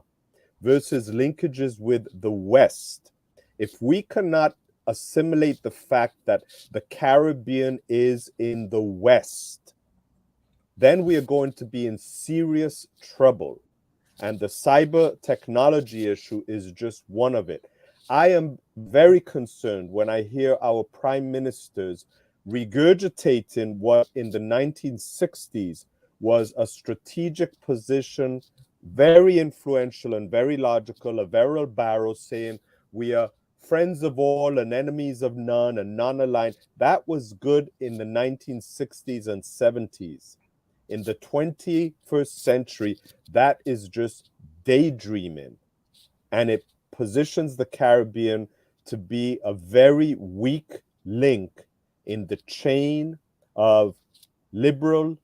versus linkages with the West, if we cannot assimilate the fact that the Caribbean is in the West, then we are going to be in serious trouble. And the cyber technology issue is just one of it. I am very concerned when I hear our prime ministers regurgitating what in the 1960s was a strategic position, very influential and very logical, a Verrill Barrow saying we are friends of all and enemies of none and non-aligned. That was good in the 1960s and 70s. In the 21st century, that is just daydreaming. And it positions the Caribbean to be a very weak link in the chain of liberal,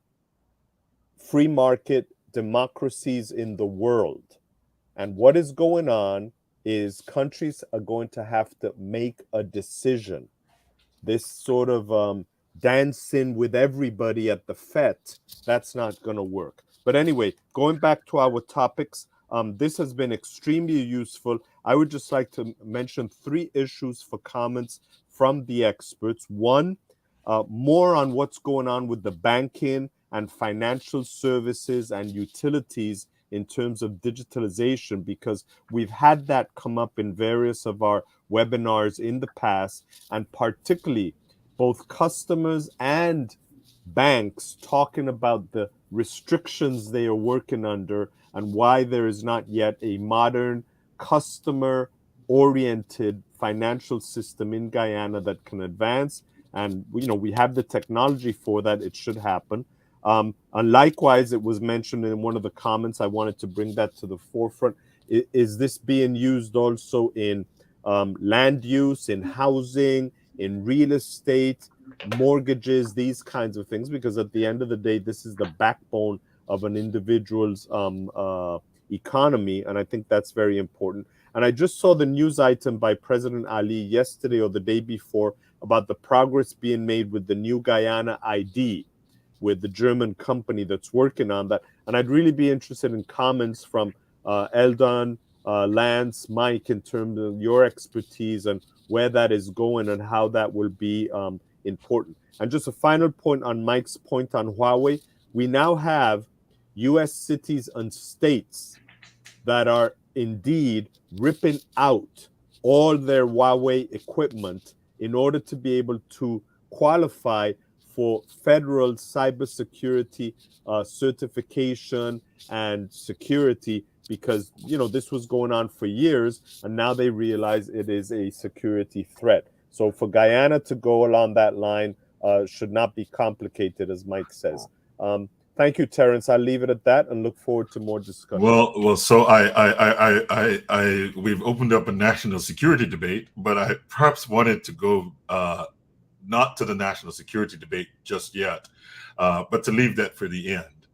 free market democracies in the world. And what is going on is countries are going to have to make a decision. This sort of dancing with everybody at the fete, that's not going to work. But anyway, going back to our topics, this has been extremely useful. I would just like to mention 3 issues for comments from the experts. One, more on what's going on with the banking and financial services and utilities in terms of digitalization, because we've had that come up in various of our webinars in the past, and particularly both customers and banks talking about the restrictions they are working under and why there is not yet a modern customer-oriented financial system in Guyana that can advance. And we have the technology for that. It should happen. And likewise, it was mentioned in one of the comments. I wanted to bring that to the forefront. Is this being used also in land use, in housing, in real estate, mortgages, these kinds of things? Because at the end of the day, this is the backbone of an individual's economy, and I think that's very important. And I just saw the news item by President Ali yesterday or the day before about the progress being made with the new Guyana ID, with the German company that's working on that. And I'd really be interested in comments from Eldon, Lance, Mike, in terms of your expertise and where that is going and how that will be important. And just a final point on Mike's point on Huawei. We now have US cities and states that are indeed ripping out all their Huawei equipment in order to be able to qualify for federal cybersecurity certification and security, because this was going on for years, and now they realize it is a security threat. So for Guyana to go along that line should not be complicated, as Mike says. Thank you, Terence. I'll leave it at that and look forward to more discussion. Well. So we've opened up a national security debate, but I perhaps wanted to go not to the national security debate just yet, but to leave that for the end.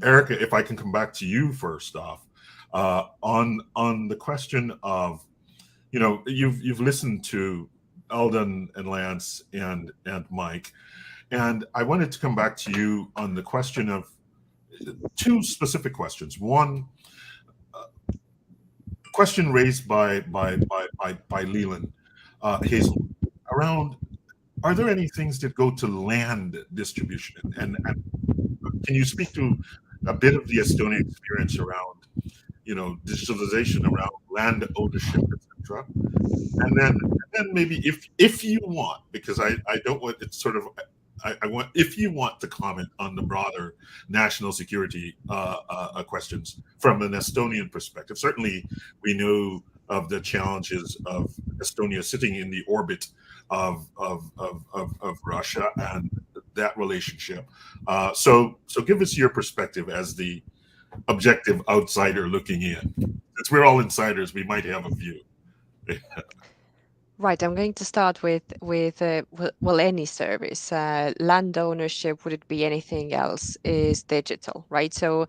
Erica, if I can come back to you first off, on the question of, you've listened to Eldon and Lance and Mike, and I wanted to come back to you on the question of two specific questions. One question raised by Leland Hazel around, are there any things that go to land distribution, and can you speak to a bit of the Estonian experience around digitalization around land ownership, etc. And then maybe if you want, because I don't want it's sort of I want, if you want to comment on the broader national security questions from an Estonian perspective. Certainly, we know of the challenges of Estonia sitting in the orbit of Russia and that relationship. So give us your perspective as the objective outsider looking in. Since we're all insiders, we might have a view. Right, I'm going to start with well, any service, land ownership, would it be anything else, is digital, right? So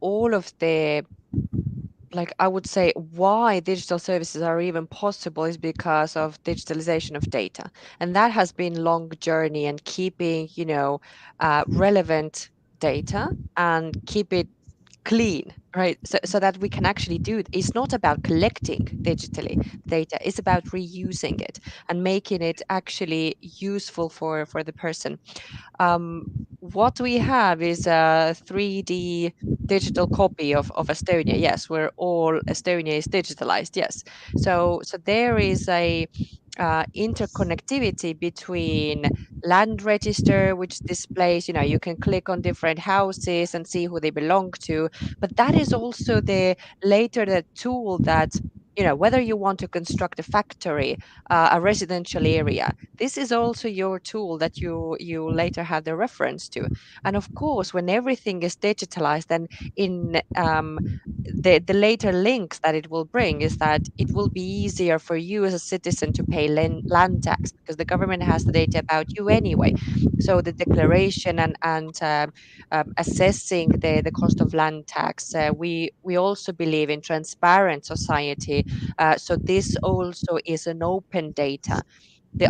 all of the, like, I would say why digital services are even possible is because of digitalization of data, and that has been long journey, and keeping relevant data and keep it clean, right? So that we can actually do it. It's not about collecting digitally data, it's about reusing it and making it actually useful for the person. What we have is a 3D digital copy of Estonia. Yes, where all Estonia is digitalized. Yes. So there is a interconnectivity between land register, which displays, you can click on different houses and see who they belong to. But that is also the tool that, whether you want to construct a factory, a residential area, this is also your tool that you later have the reference to. And of course, when everything is digitalized, then in the later links that it will bring is that it will be easier for you as a citizen to pay land tax, because the government has the data about you anyway. So the declaration and assessing the cost of land tax, we also believe in transparent society. So this also is an open data.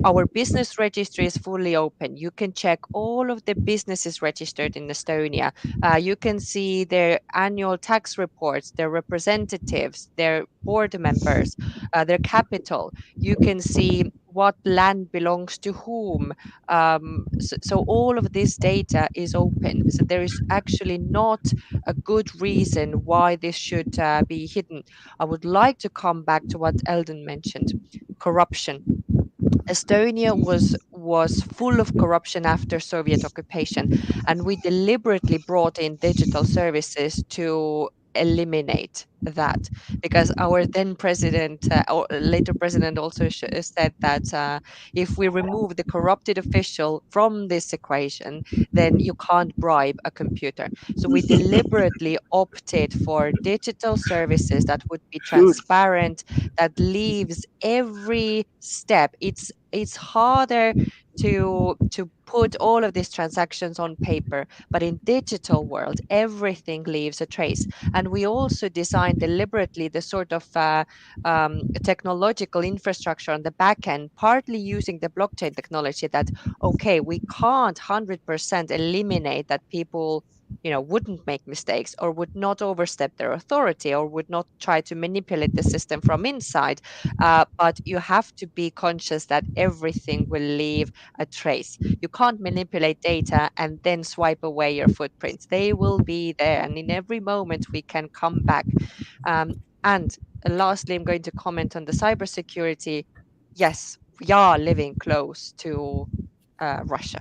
Our business registry is fully open. You can check all of the businesses registered in Estonia. You can see their annual tax reports, their representatives, their board members, their capital. You can see what land belongs to whom. So all of this data is open. So there is actually not a good reason why this should be hidden. I would like to come back to what Eldon mentioned: corruption. Estonia was full of corruption after Soviet occupation, and we deliberately brought in digital services to eliminate that, because our then president, or later president, also said that if we remove the corrupted official from this equation, then you can't bribe a computer. So we deliberately opted for digital services that would be Good. transparent, that leaves every step. It's harder to put all of these transactions on paper, but in digital world everything leaves a trace. And we also designed deliberately the sort of technological infrastructure on the back end, partly using the blockchain technology, that okay, we can't 100% eliminate that people wouldn't make mistakes or would not overstep their authority or would not try to manipulate the system from inside, but you have to be conscious that everything will leave a trace. You can't manipulate data and then swipe away your footprints. They will be there, and in every moment we can come back. And lastly, I'm going to comment on the cybersecurity. Yes, we are living close to Russia.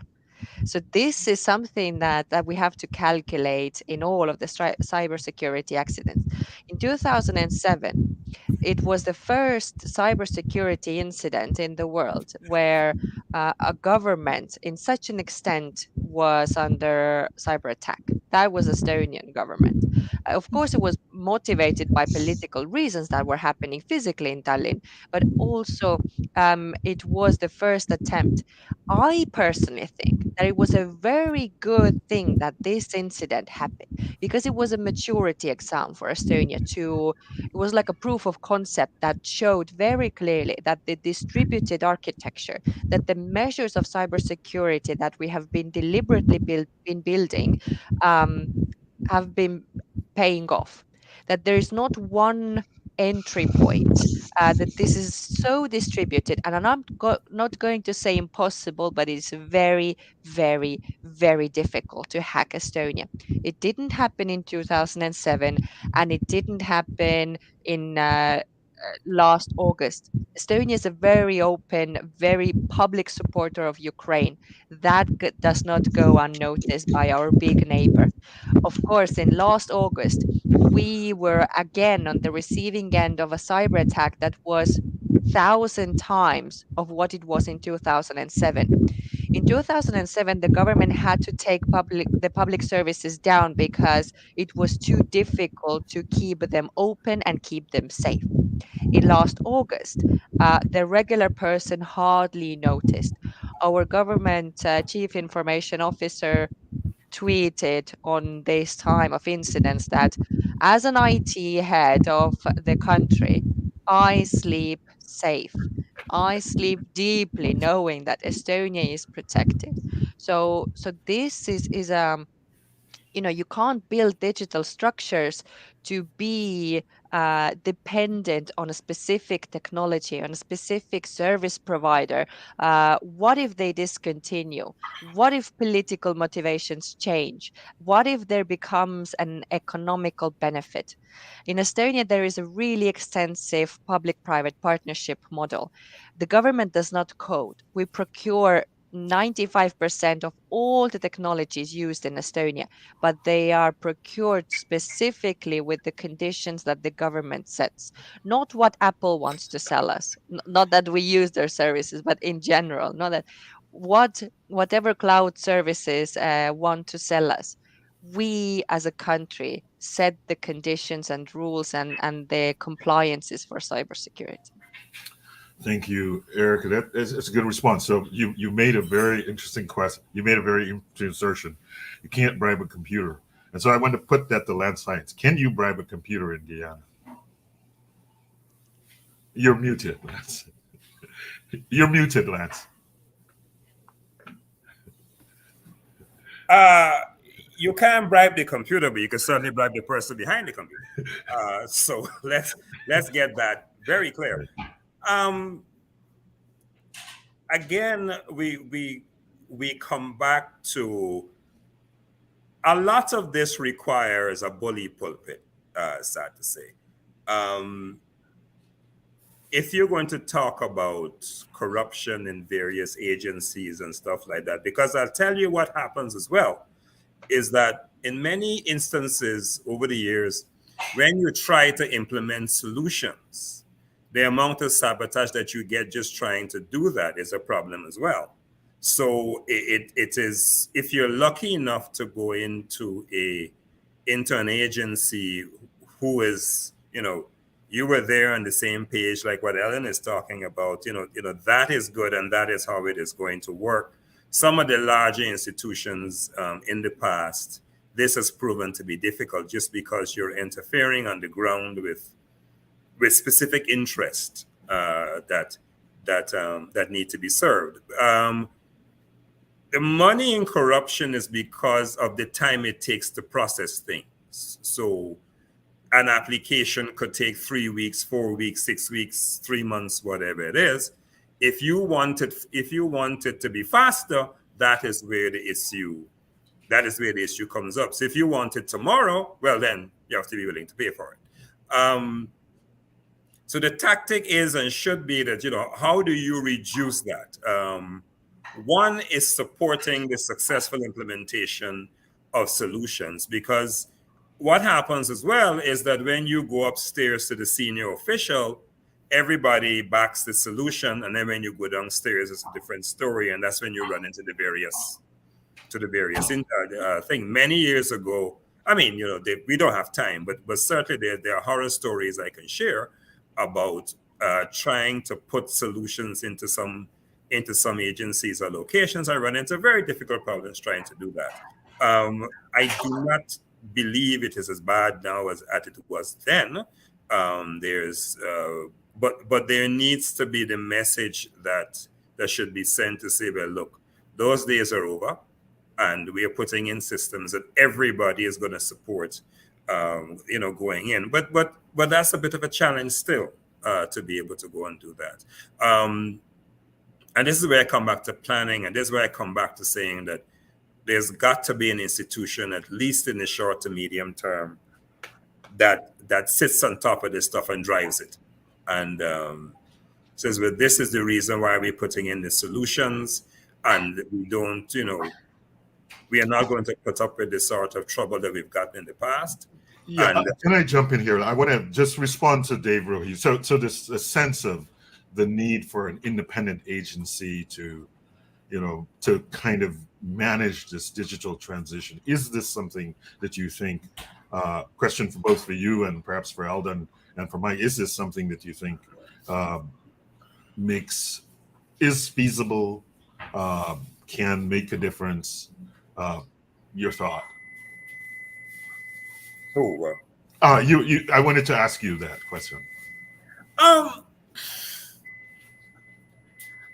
So this is something that we have to calculate in all of the cybersecurity accidents. In 2007, it was the first cybersecurity incident in the world where a government in such an extent was under cyber attack. That was Estonian government. Of course, it was motivated by political reasons that were happening physically in Tallinn, but also it was the first attempt. I personally think that it was a very good thing that this incident happened because it was a maturity exam for Estonia to, it was like a proof of concept that showed very clearly that the distributed architecture, that the measures of cybersecurity that we have been deliberately been building um, have been paying off. That there is not one entry point, that this is so distributed. And I'm not going to say impossible, but it's very, very, very difficult to hack Estonia. It didn't happen in 2007, and it didn't happen in last August. Estonia is a very open, very public supporter of Ukraine. That does not go unnoticed by our big neighbor. Of course, in last August, we were again on the receiving end of a cyber attack that was 1,000 times of what it was in 2007. In 2007, the government had to take the public services down because it was too difficult to keep them open and keep them safe. In last August, the regular person hardly noticed. Our government chief information officer tweeted on this time of incidents that as an IT head of the country, I sleep safe. I sleep deeply knowing that Estonia is protected. So this is you can't build digital structures to be dependent on a specific technology, on a specific service provider. What if they discontinue? What if political motivations change? What if there becomes an economical benefit? In Estonia, there is a really extensive public-private partnership model. The government does not code. We procure 95% of all the technologies used in Estonia, but they are procured specifically with the conditions that the government sets, not what Apple wants to sell us. Not that we use their services, but in general, not that whatever cloud services want to sell us. We as a country set the conditions and rules and the compliances for cybersecurity. Thank you, Erica. That's a good response. So you made a very interesting question. You made a very interesting assertion. You can't bribe a computer. And so I want to put that to Lance Science. Can you bribe a computer in Guyana? You're muted, Lance. You're muted, Lance. You can't bribe the computer, but you can certainly bribe the person behind the computer. So let's get that very clear. Again, we come back to a lot of this requires a bully pulpit, sad to say. If you're going to talk about corruption in various agencies and stuff like that, because I'll tell you what happens as well, is that in many instances over the years, when you try to implement solutions, the amount of sabotage that you get just trying to do that is a problem as well. So it is, if you're lucky enough to go into an agency who is, you were there on the same page, like what Ellen is talking about, that is good and that is how it is going to work. Some of the larger institutions in the past, this has proven to be difficult just because you're interfering on the ground with specific interests that need to be served. The money in corruption is because of the time it takes to process things. So an application could take 3 weeks, 4 weeks, 6 weeks, 3 months, whatever it is. If you want it to be faster, that is where the issue comes up. So if you want it tomorrow, well, then you have to be willing to pay for it. So the tactic is and should be that, how do you reduce that? One is supporting the successful implementation of solutions, because what happens as well is that when you go upstairs to the senior official, everybody backs the solution, and then when you go downstairs, it's a different story, and that's when you run into the various thing. Many years ago, I mean, we don't have time, but certainly there are horror stories I can share about trying to put solutions into some agencies or locations. I run into very difficult problems trying to do that. I do not believe it is as bad now as it was then. There's but there needs to be the message that should be sent to say, well, look, those days are over, and we are putting in systems that everybody is going to support, going in. But that's a bit of a challenge still, to be able to go and do that. And this is where I come back to planning, and this is where I come back to saying that there's got to be an institution, at least in the short to medium term, that sits on top of this stuff and drives it, and says, well, this is the reason why we're putting in the solutions, and we are not going to put up with the sort of trouble that we've gotten in the past. Yeah, and, can I jump in here? I want to just respond to Dave Rohi. So this a sense of the need for an independent agency to kind of manage this digital transition. Is this something that you think, question for both for you and perhaps for Eldon and for Mike, is this something that you think is feasible, can make a difference? Your thought? I wanted to ask you that question.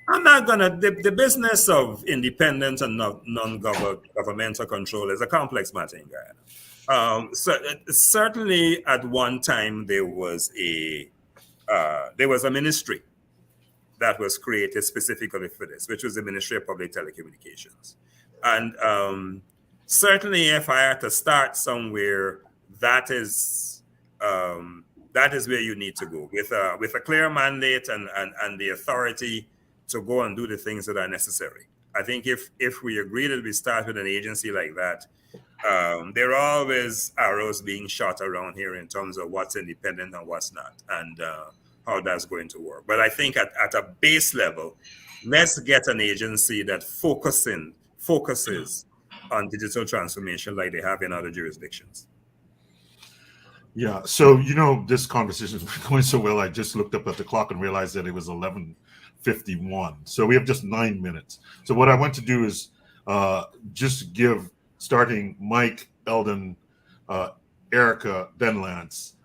I'm not gonna. The business of independent and non-governmental control is a complex matter in Guyana. So certainly, at one time there was a ministry that was created specifically for this, which was the Ministry of Public Telecommunications. And certainly, if I had to start somewhere, that is where you need to go with a clear mandate and the authority to go and do the things that are necessary. I think if we agree that we start with an agency like that, there are always arrows being shot around here in terms of what's independent and what's not, and how that's going to work. But I think at a base level, let's get an agency that focuses on digital transformation like they have in other jurisdictions. Yeah, so this conversation has been going so well. I just looked up at the clock and realized that it was 11:51. So we have just 9 minutes. So what I want to do is just give, starting Mike, Eldon, Erica, then Lance,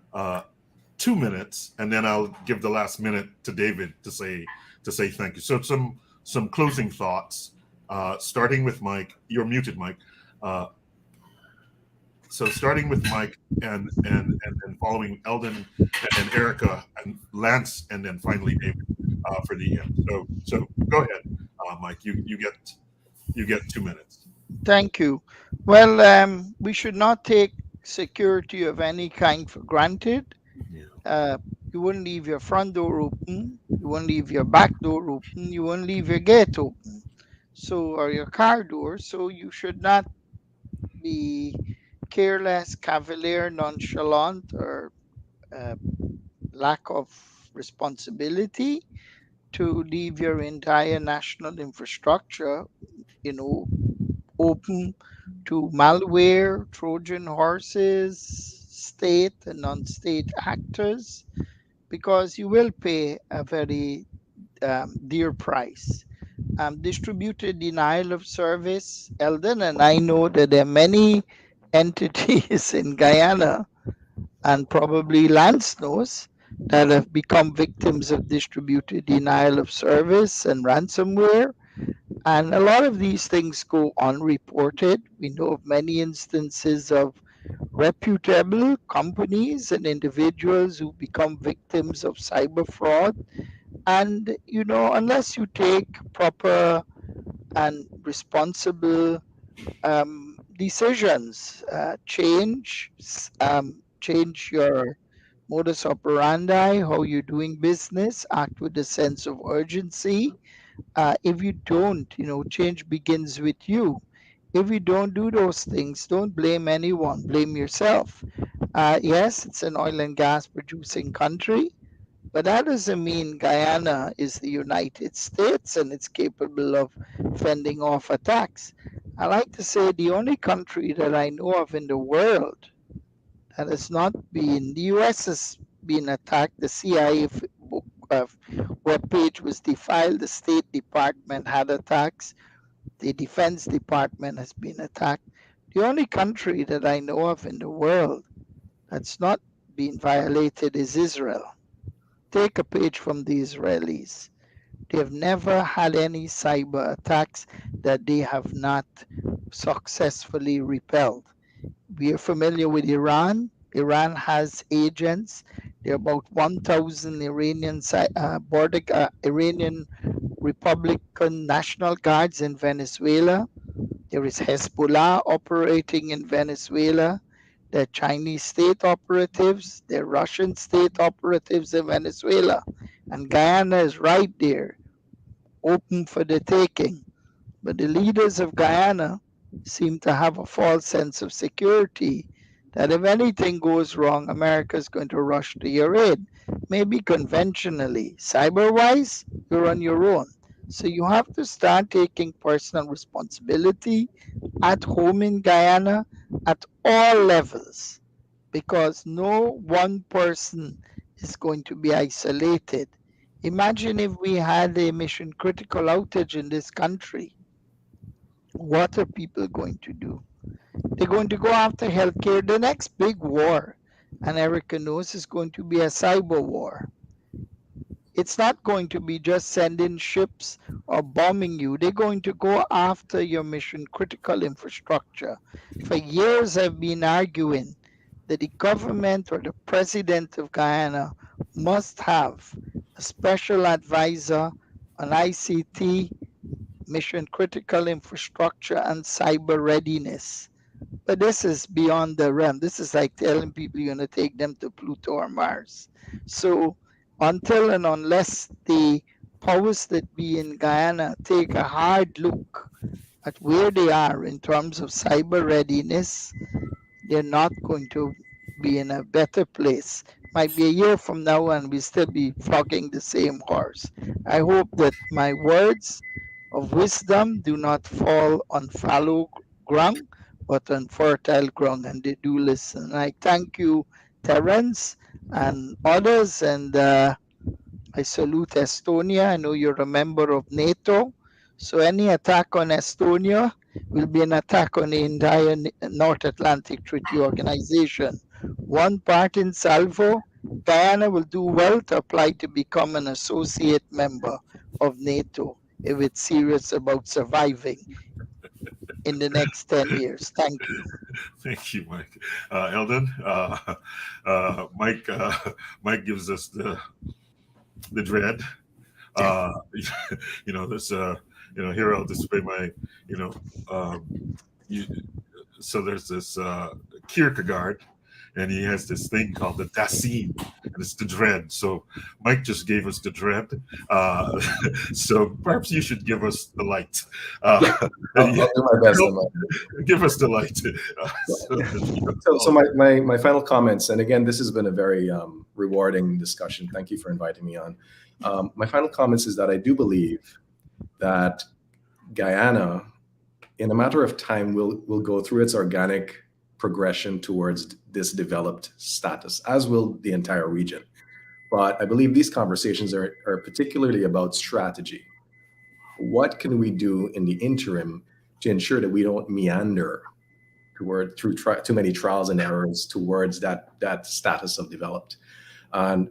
2 minutes, and then I'll give the last minute to David to say thank you. So some closing thoughts, starting with Mike. You're muted, Mike. So starting with Mike and then following Eldon and then Erica and Lance and then finally David for the end. So go ahead, Mike. You get 2 minutes. Thank you. Well, we should not take security of any kind for granted. Yeah. You wouldn't leave your front door open. You wouldn't leave your back door open. You wouldn't leave your gate open. Or your car door. So you should not be careless, cavalier, nonchalant, or lack of responsibility to leave your entire national infrastructure, open to malware, Trojan horses, state and non-state actors, because you will pay a very dear price. Distributed denial of service, Eldon, and I know that there are many entities in Guyana, and probably Lance knows, that have become victims of distributed denial of service and ransomware. And a lot of these things go unreported. We know of many instances of reputable companies and individuals who become victims of cyber fraud. And, unless you take proper and responsible decisions, change your modus operandi, how you're doing business, act with a sense of urgency. If you don't, change begins with you. If you don't do those things, don't blame anyone, blame yourself. Yes, it's an oil and gas producing country, but that doesn't mean Guyana is the United States and it's capable of fending off attacks. I like to say the only country that I know of in the world that has not been, the US has been attacked. The CIA book webpage was defiled. The State Department had attacks. The Defense Department has been attacked. The only country that I know of in the world that's not been violated is Israel. Take a page from the Israelis. They have never had any cyber attacks that they have not successfully repelled. We are familiar with Iran. Iran has agents. There are about 1,000 Iranian Republican National Guards in Venezuela. There is Hezbollah operating in Venezuela. There are Chinese state operatives. There are Russian state operatives in Venezuela. And Guyana is right there, open for the taking. But the leaders of Guyana seem to have a false sense of security that if anything goes wrong, America is going to rush to your aid. Maybe conventionally, cyber wise, you're on your own. So you have to start taking personal responsibility at home in Guyana at all levels because no one person is going to be isolated. Imagine if we had a mission critical outage in this country. What are people going to do? They're going to go after healthcare. The next big war, and Erica knows, is going to be a cyber war. It's not going to be just sending ships or bombing you. They're going to go after your mission critical infrastructure. For years, I've been arguing that the government or the president of Guyana must have a special advisor on ICT, mission critical infrastructure, and cyber readiness. But this is beyond the realm. This is like telling people you're going to take them to Pluto or Mars. So until and unless the powers that be in Guyana take a hard look at where they are in terms of cyber readiness, they're not going to be in a better place. Might be a year from now and we still be flogging the same horse. I hope that my words of wisdom do not fall on fallow ground, but on fertile ground, and they do listen. I thank you, Terence, and others, and I salute Estonia. I know you're a member of NATO, so any attack on Estonia will be an attack on the entire North Atlantic Treaty Organization. One part in salvo, Guyana will do well to apply to become an associate member of NATO if it's serious about surviving in the next 10 years. Thank you. Thank you, Mike. Eldon, Mike gives us the dread. This, here I'll display my, so there's this Kierkegaard, and he has this thing called the Dasein, and it's the dread. So Mike just gave us the dread. So perhaps you should give us the light. I'll do my best. Give us the light. So my final comments, and again, this has been a very rewarding discussion. Thank you for inviting me on. My final comments is that I do believe that Guyana, in a matter of time, will go through its organic progression towards this developed status, as will the entire region. But I believe these conversations are particularly about strategy. What can we do in the interim to ensure that we don't meander through too many trials and errors towards that status of developed? And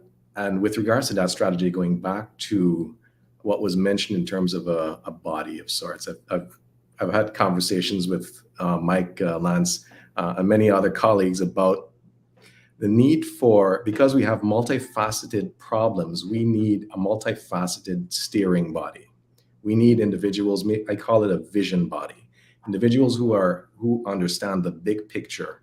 with regards to that strategy, going back to what was mentioned in terms of a body of sorts, I've had conversations with Mike, Lance, and many other colleagues about the need for, because we have multifaceted problems, we need a multifaceted steering body. We need individuals, I call it a vision body, individuals who understand the big picture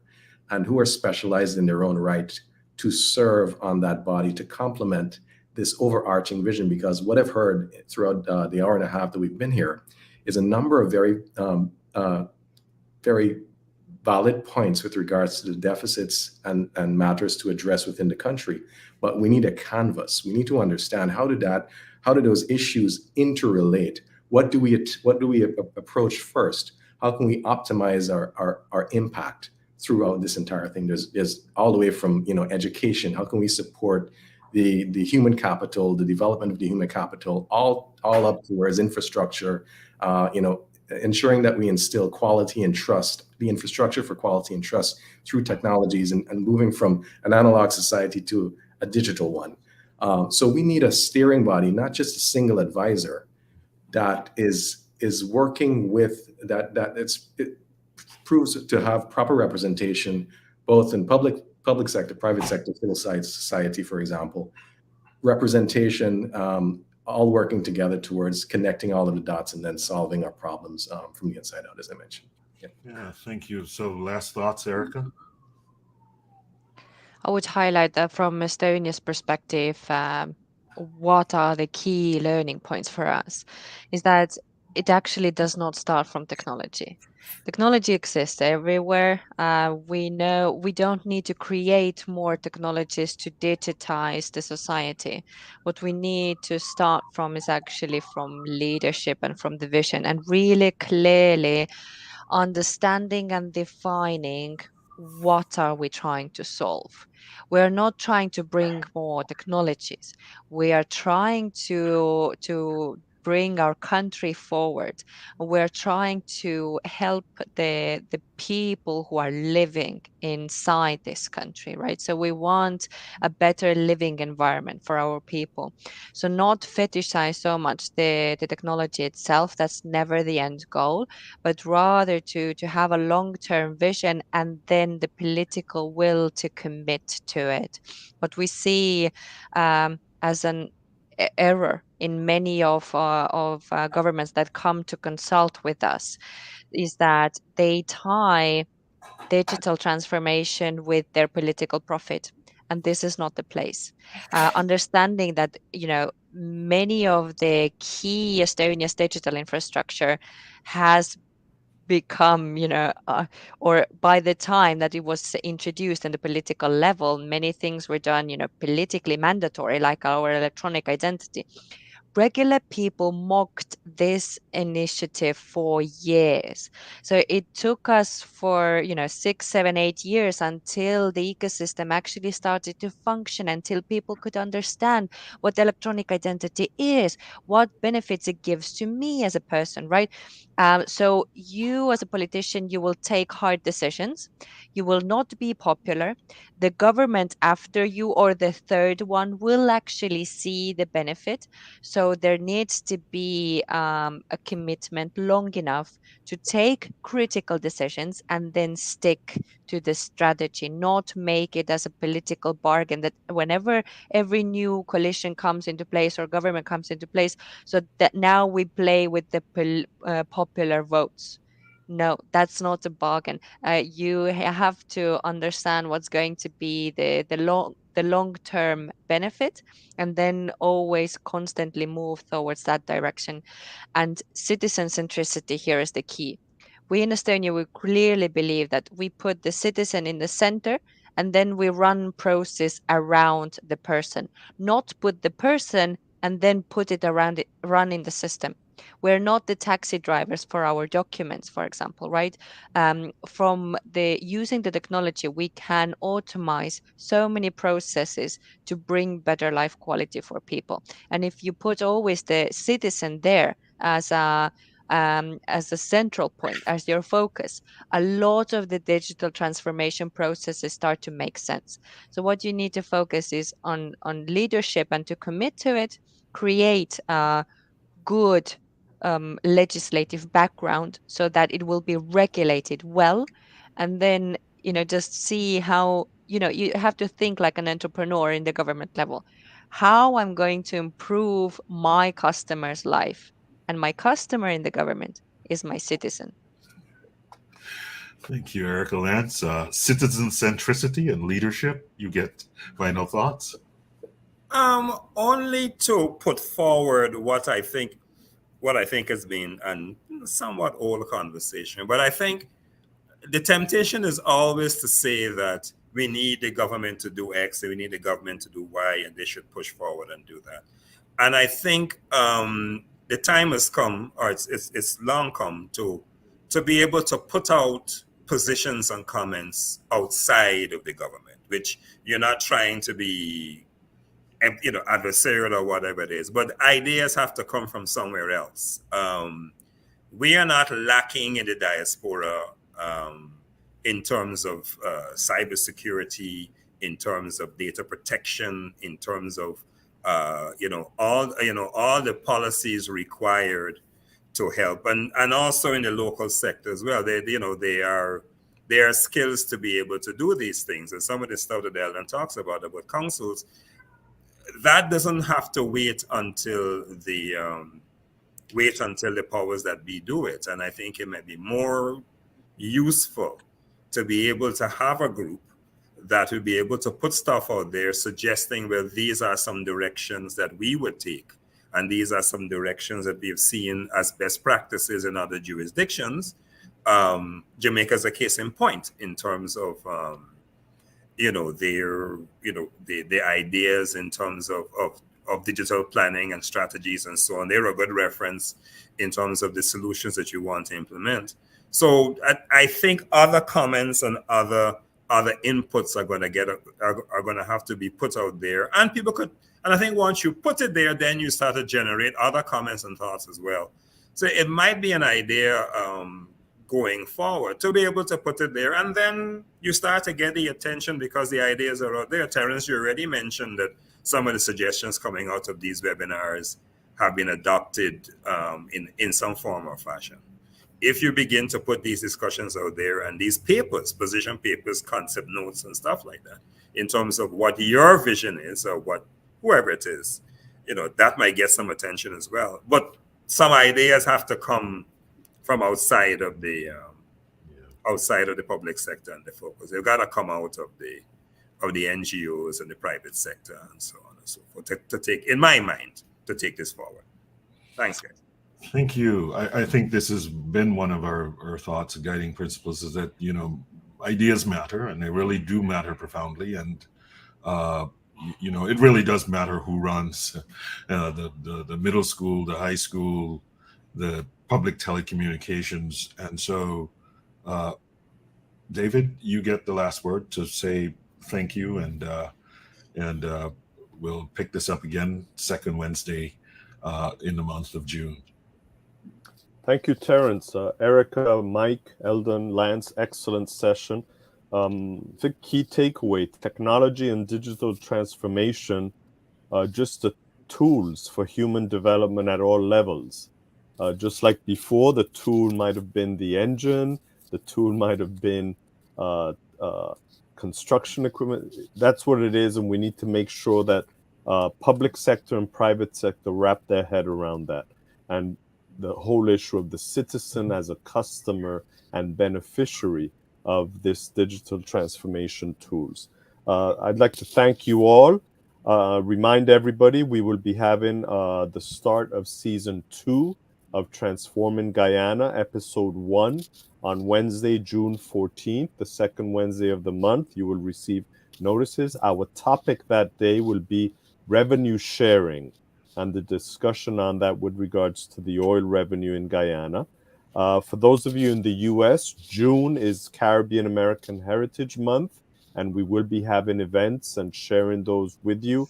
and who are specialized in their own right to serve on that body to complement this overarching vision. Because what I've heard throughout the hour and a half that we've been here is a number of very valid points with regards to the deficits and matters to address within the country. But we need a canvas. We need to understand how do those issues interrelate? What do we approach first? how can we optimize our impact throughout this entire thing? There's all the way from, you know, education. How can we support the human capital, the development of the human capital, all up towards infrastructure, you know, ensuring that we instill quality and trust, the infrastructure for quality and trust through technologies, and moving from an analog society to a digital one. So we need a steering body, not just a single advisor that is working with that it proves to have proper representation both in public sector, private sector, civil society, for example, representation, all working together towards connecting all of the dots and then solving our problems from the inside out, as I mentioned. Yeah, thank you. So last thoughts, Erica? I would highlight that from Estonia's perspective, what are the key learning points for us is that it actually does not start from technology. Technology exists everywhere. We know we don't need to create more technologies to digitize the society. What we need to start from is actually from leadership and from the vision, and really clearly understanding and defining what are we trying to solve. We're not trying to bring more technologies. We are trying to bring our country forward. We're trying to help the people who are living inside this country, right? So we want a better living environment for our people. So not fetishize so much the technology itself. That's never the end goal, but rather to have a long-term vision and then the political will to commit to it. What we see as an error in many of governments that come to consult with us is that they tie digital transformation with their political profit. And this is not the place. Understanding that, you know, many of the key Estonia's digital infrastructure has become, you know, or by the time that it was introduced in the political level, many things were done, you know, politically mandatory, like our electronic identity. Regular people mocked this initiative for years. So it took us for, you know, 6, 7, 8 years until the ecosystem actually started to function, until people could understand what electronic identity is, what benefits it gives to me as a person, right? So you as a politician, you will take hard decisions. You will not be popular. The government after you or the third one will actually see the benefit. So there needs to be a commitment long enough to take critical decisions and then stick to the strategy, not make it as a political bargain that whenever every new coalition comes into place or government comes into place, so that now we play with the popular votes. No, that's not a bargain. You have to understand what's going to be the long term benefit, and then always constantly move towards that direction. And citizen centricity here is the key. We in Estonia, we clearly believe that we put the citizen in the center, and then we run process around the person, not put the person and then put it around it, run in the system. We're not the taxi drivers for our documents, for example, right? From the using the technology, we can automate so many processes to bring better life quality for people. And if you put always the citizen there as a central point, as your focus, a lot of the digital transformation processes start to make sense. So what you need to focus is on leadership and to commit to it, create good legislative background so that it will be regulated well, and then, you know, just see how, you know, you have to think like an entrepreneur in the government level. How I'm going to improve my customer's life, and my customer in the government is my citizen. Thank you, Erica Lance. Citizen centricity and leadership. You get final thoughts? Only to put forward what I think has been a somewhat old conversation, but I think the temptation is always to say that we need the government to do X, and we need the government to do Y, and they should push forward and do that. And I think the time has come, or it's long come, to to be able to put out positions and comments outside of the government, which you're not trying to be, adversarial or whatever it is, but ideas have to come from somewhere else. We are not lacking in the diaspora in terms of cybersecurity, in terms of data protection, in terms of all the policies required to help, and also in the local sector as well. They are skills to be able to do these things, and some of the stuff that Eldon talks about councils, that doesn't have to wait until the powers that be do it. And I think it might be more useful to be able to have a group that will be able to put stuff out there suggesting, well, these are some directions that we would take, and these are some directions that we've seen as best practices in other jurisdictions. Jamaica's a case in point in terms of the ideas in terms of digital planning and strategies and so on. They're a good reference in terms of the solutions that you want to implement. So I think other comments and other inputs are going to have to be put out there, and people could. And I think once you put it there, then you start to generate other comments and thoughts as well. So it might be an idea going forward to be able to put it there, and then you start to get the attention because the ideas are out there. Terence, you already mentioned that some of the suggestions coming out of these webinars have been adopted in some form or fashion. If you begin to put these discussions out there and these papers, position papers, concept notes and stuff like that, in terms of what your vision is or what whoever it is, that might get some attention as well. But some ideas have to come from outside of the public sector and the focus. They've got to come out of the NGOs and the private sector and so on and so forth to take, in my mind, to take this forward. Thanks, guys. Thank you. I think this has been one of our thoughts, guiding principles, is that, ideas matter, and they really do matter profoundly. And, it really does matter who runs the middle school, the high school, the public telecommunications. And so, David, you get the last word to say thank you, and we'll pick this up again second Wednesday in the month of June. Thank you, Terence. Erica, Mike, Eldon, Lance, excellent session. The key takeaway: technology and digital transformation are just the tools for human development at all levels. Just like before, the tool might have been the engine, the tool might have been construction equipment. That's what it is, and we need to make sure that public sector and private sector wrap their head around that. And the whole issue of the citizen as a customer and beneficiary of this digital transformation tools. I'd like to thank you all. Remind everybody we will be having the start of season 2 of Transforming Guyana, episode 1, on Wednesday, June 14th, the second Wednesday of the month. You will receive notices. Our topic that day will be revenue sharing, and the discussion on that with regards to the oil revenue in Guyana. For those of you in the US, June is Caribbean American Heritage Month, and we will be having events and sharing those with you,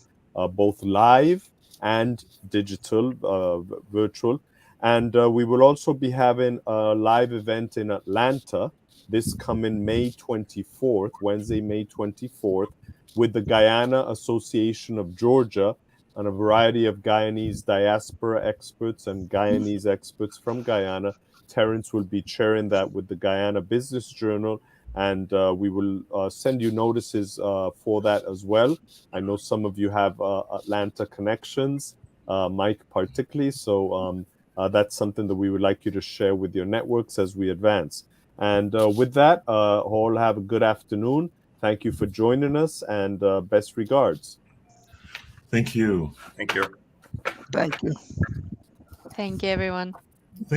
both live and digital, virtual. And we will also be having a live event in Atlanta this coming May 24th, Wednesday, May 24th, with the Guyana Association of Georgia, and a variety of Guyanese diaspora experts and Guyanese experts from Guyana. Terence will be chairing that with the Guyana Business Journal, and we will send you notices for that as well. I know some of you have Atlanta connections, Mike particularly, so that's something that we would like you to share with your networks as we advance. And with that, all have a good afternoon. Thank you for joining us, and best regards. Thank you. Thank you. Thank you. Thank you, everyone.